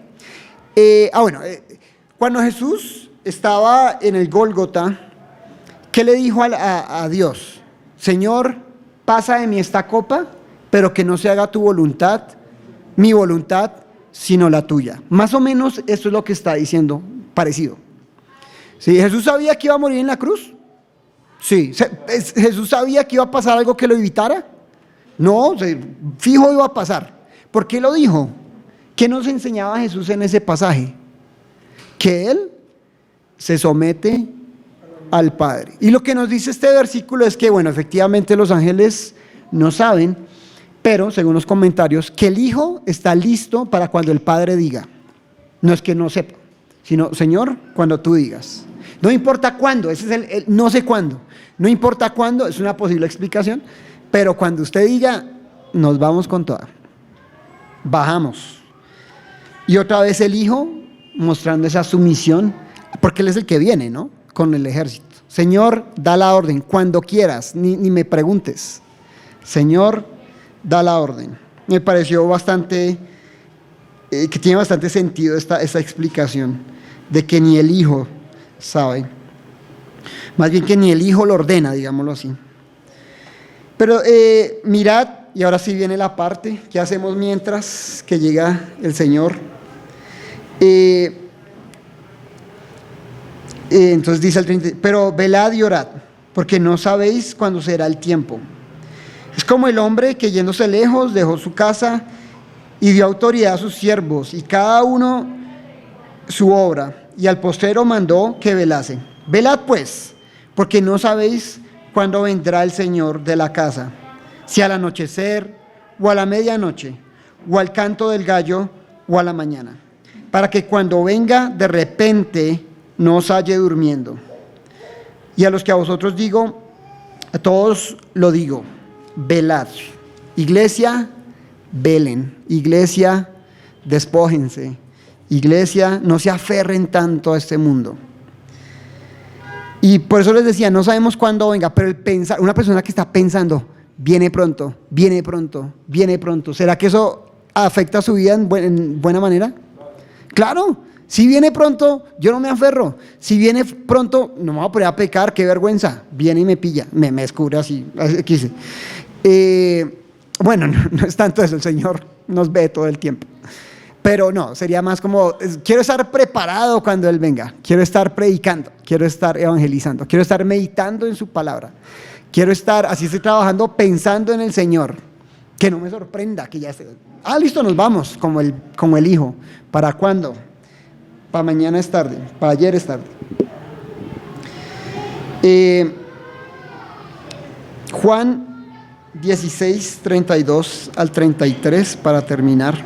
Cuando Jesús estaba en el Gólgota, ¿qué le dijo a Dios? Señor, pasa de mí esta copa, pero que no se haga tu voluntad, mi voluntad, sino la tuya. Más o menos esto es lo que está diciendo, parecido. ¿Sí? ¿Jesús sabía que iba a morir en la cruz? Sí. ¿Jesús sabía que iba a pasar algo que lo evitara? No, fijo iba a pasar. ¿Por qué lo dijo? ¿Qué nos enseñaba Jesús en ese pasaje? Que Él se somete al Padre. Y lo que nos dice este versículo es que, bueno, efectivamente los ángeles no saben, pero según los comentarios, que el Hijo está listo para cuando el Padre diga. No es que no sepa, sino, Señor, cuando tú digas. No importa cuándo, ese es el no sé cuándo. No importa cuándo, es una posible explicación, pero cuando usted diga, nos vamos con toda. Bajamos. Y otra vez el Hijo mostrando esa sumisión, porque Él es el que viene, ¿no? Con el ejército. Señor, da la orden, cuando quieras, ni me preguntes. Señor, da la orden. Me pareció bastante, que tiene bastante sentido esta explicación, de que ni el Hijo sabe. Más bien que ni el Hijo lo ordena, digámoslo así. Pero mirad, y ahora sí viene la parte, ¿qué hacemos mientras que llega el Señor? Entonces dice el 30, pero velad y orad, porque no sabéis cuándo será el tiempo. Es como el hombre que yéndose lejos dejó su casa y dio autoridad a sus siervos, y cada uno su obra, y al postrero mandó que velase. Velad pues, porque no sabéis cuándo vendrá el Señor de la casa, si al anochecer, o a la medianoche, o al canto del gallo, o a la mañana, para que cuando venga de repente no os halle durmiendo. Y a los que a vosotros digo, a todos lo digo, velad. Iglesia, velen. Iglesia, despójense. Iglesia, no se aferren tanto a este mundo. Y por eso les decía, no sabemos cuándo venga, pero el pensar, una persona que está pensando, viene pronto, viene pronto, viene pronto. ¿Será que eso afecta su vida en buena manera? Claro. Si viene pronto, yo no me aferro. Si viene pronto, no me voy a poner a pecar, qué vergüenza. Viene y me pilla, me descubre así, quise. Bueno, no es tanto eso, el Señor nos ve todo el tiempo. Pero no, sería más como, quiero estar preparado cuando Él venga. Quiero estar predicando, quiero estar evangelizando, quiero estar meditando en su palabra. Quiero estar, así estoy trabajando, pensando en el Señor. Que no me sorprenda, que ya esté. Listo, nos vamos, como el Hijo. ¿Para cuándo? Para mañana es tarde, para ayer es tarde. Juan 16, 32 al 33, para terminar.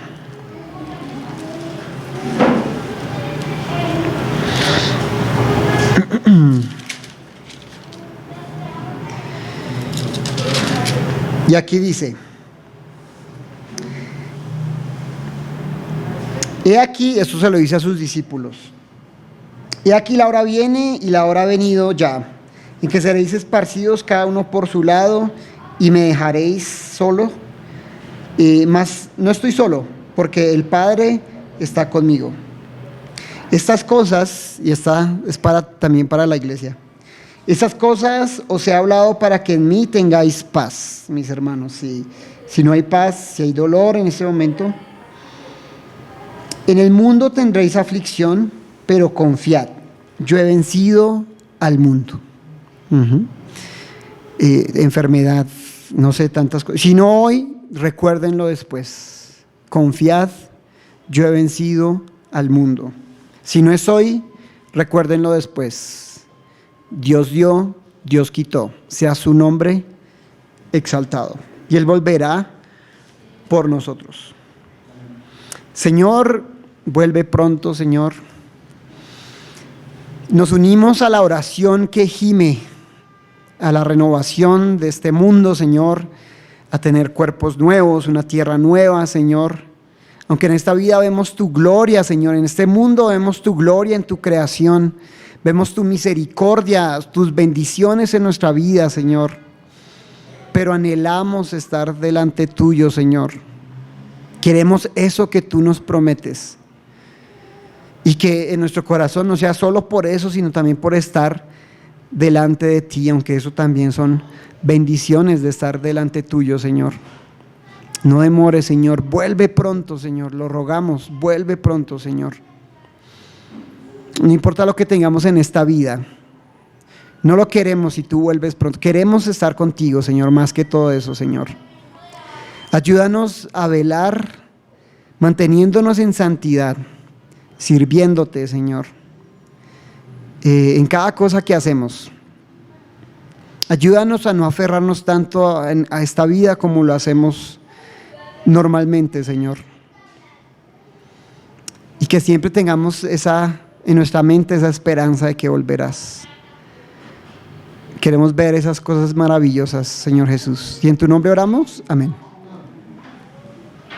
Y aquí dice: he aquí, esto se lo dice a sus discípulos, he aquí la hora viene y la hora ha venido ya, en que seréis esparcidos cada uno por su lado y me dejaréis solo, mas no estoy solo, porque el Padre está conmigo. Estas cosas, y esta es también para la iglesia, estas cosas os he hablado para que en mí tengáis paz, mis hermanos. Si no hay paz, si hay dolor en este momento, en el mundo tendréis aflicción, pero confiad, yo he vencido al mundo. Enfermedad, no sé, tantas cosas. Si no hoy, recuérdenlo después. Confiad, yo he vencido al mundo. Si no es hoy, recuérdenlo después. Dios dio, Dios quitó. Sea su nombre exaltado. Y Él volverá por nosotros. Señor, vuelve pronto, Señor. Nos unimos a la oración que gime a la renovación de este mundo, Señor, a tener cuerpos nuevos, una tierra nueva, Señor. Aunque en esta vida vemos tu gloria, Señor, en este mundo vemos tu gloria en tu creación, vemos tu misericordia, tus bendiciones en nuestra vida, Señor. Pero anhelamos estar delante tuyo, Señor. Queremos eso que tú nos prometes. Y que en nuestro corazón no sea solo por eso, sino también por estar delante de ti, aunque eso también son bendiciones de estar delante tuyo, Señor. No demores, Señor, vuelve pronto, Señor, lo rogamos, vuelve pronto, Señor. No importa lo que tengamos en esta vida, no lo queremos si tú vuelves pronto, queremos estar contigo, Señor, más que todo eso, Señor. Ayúdanos a velar, manteniéndonos en santidad, sirviéndote, Señor, en cada cosa que hacemos. Ayúdanos a no aferrarnos tanto a esta vida como lo hacemos normalmente, Señor. Y que siempre tengamos en nuestra mente esa esperanza de que volverás. Queremos ver esas cosas maravillosas, Señor Jesús. Y en tu nombre oramos. Amén.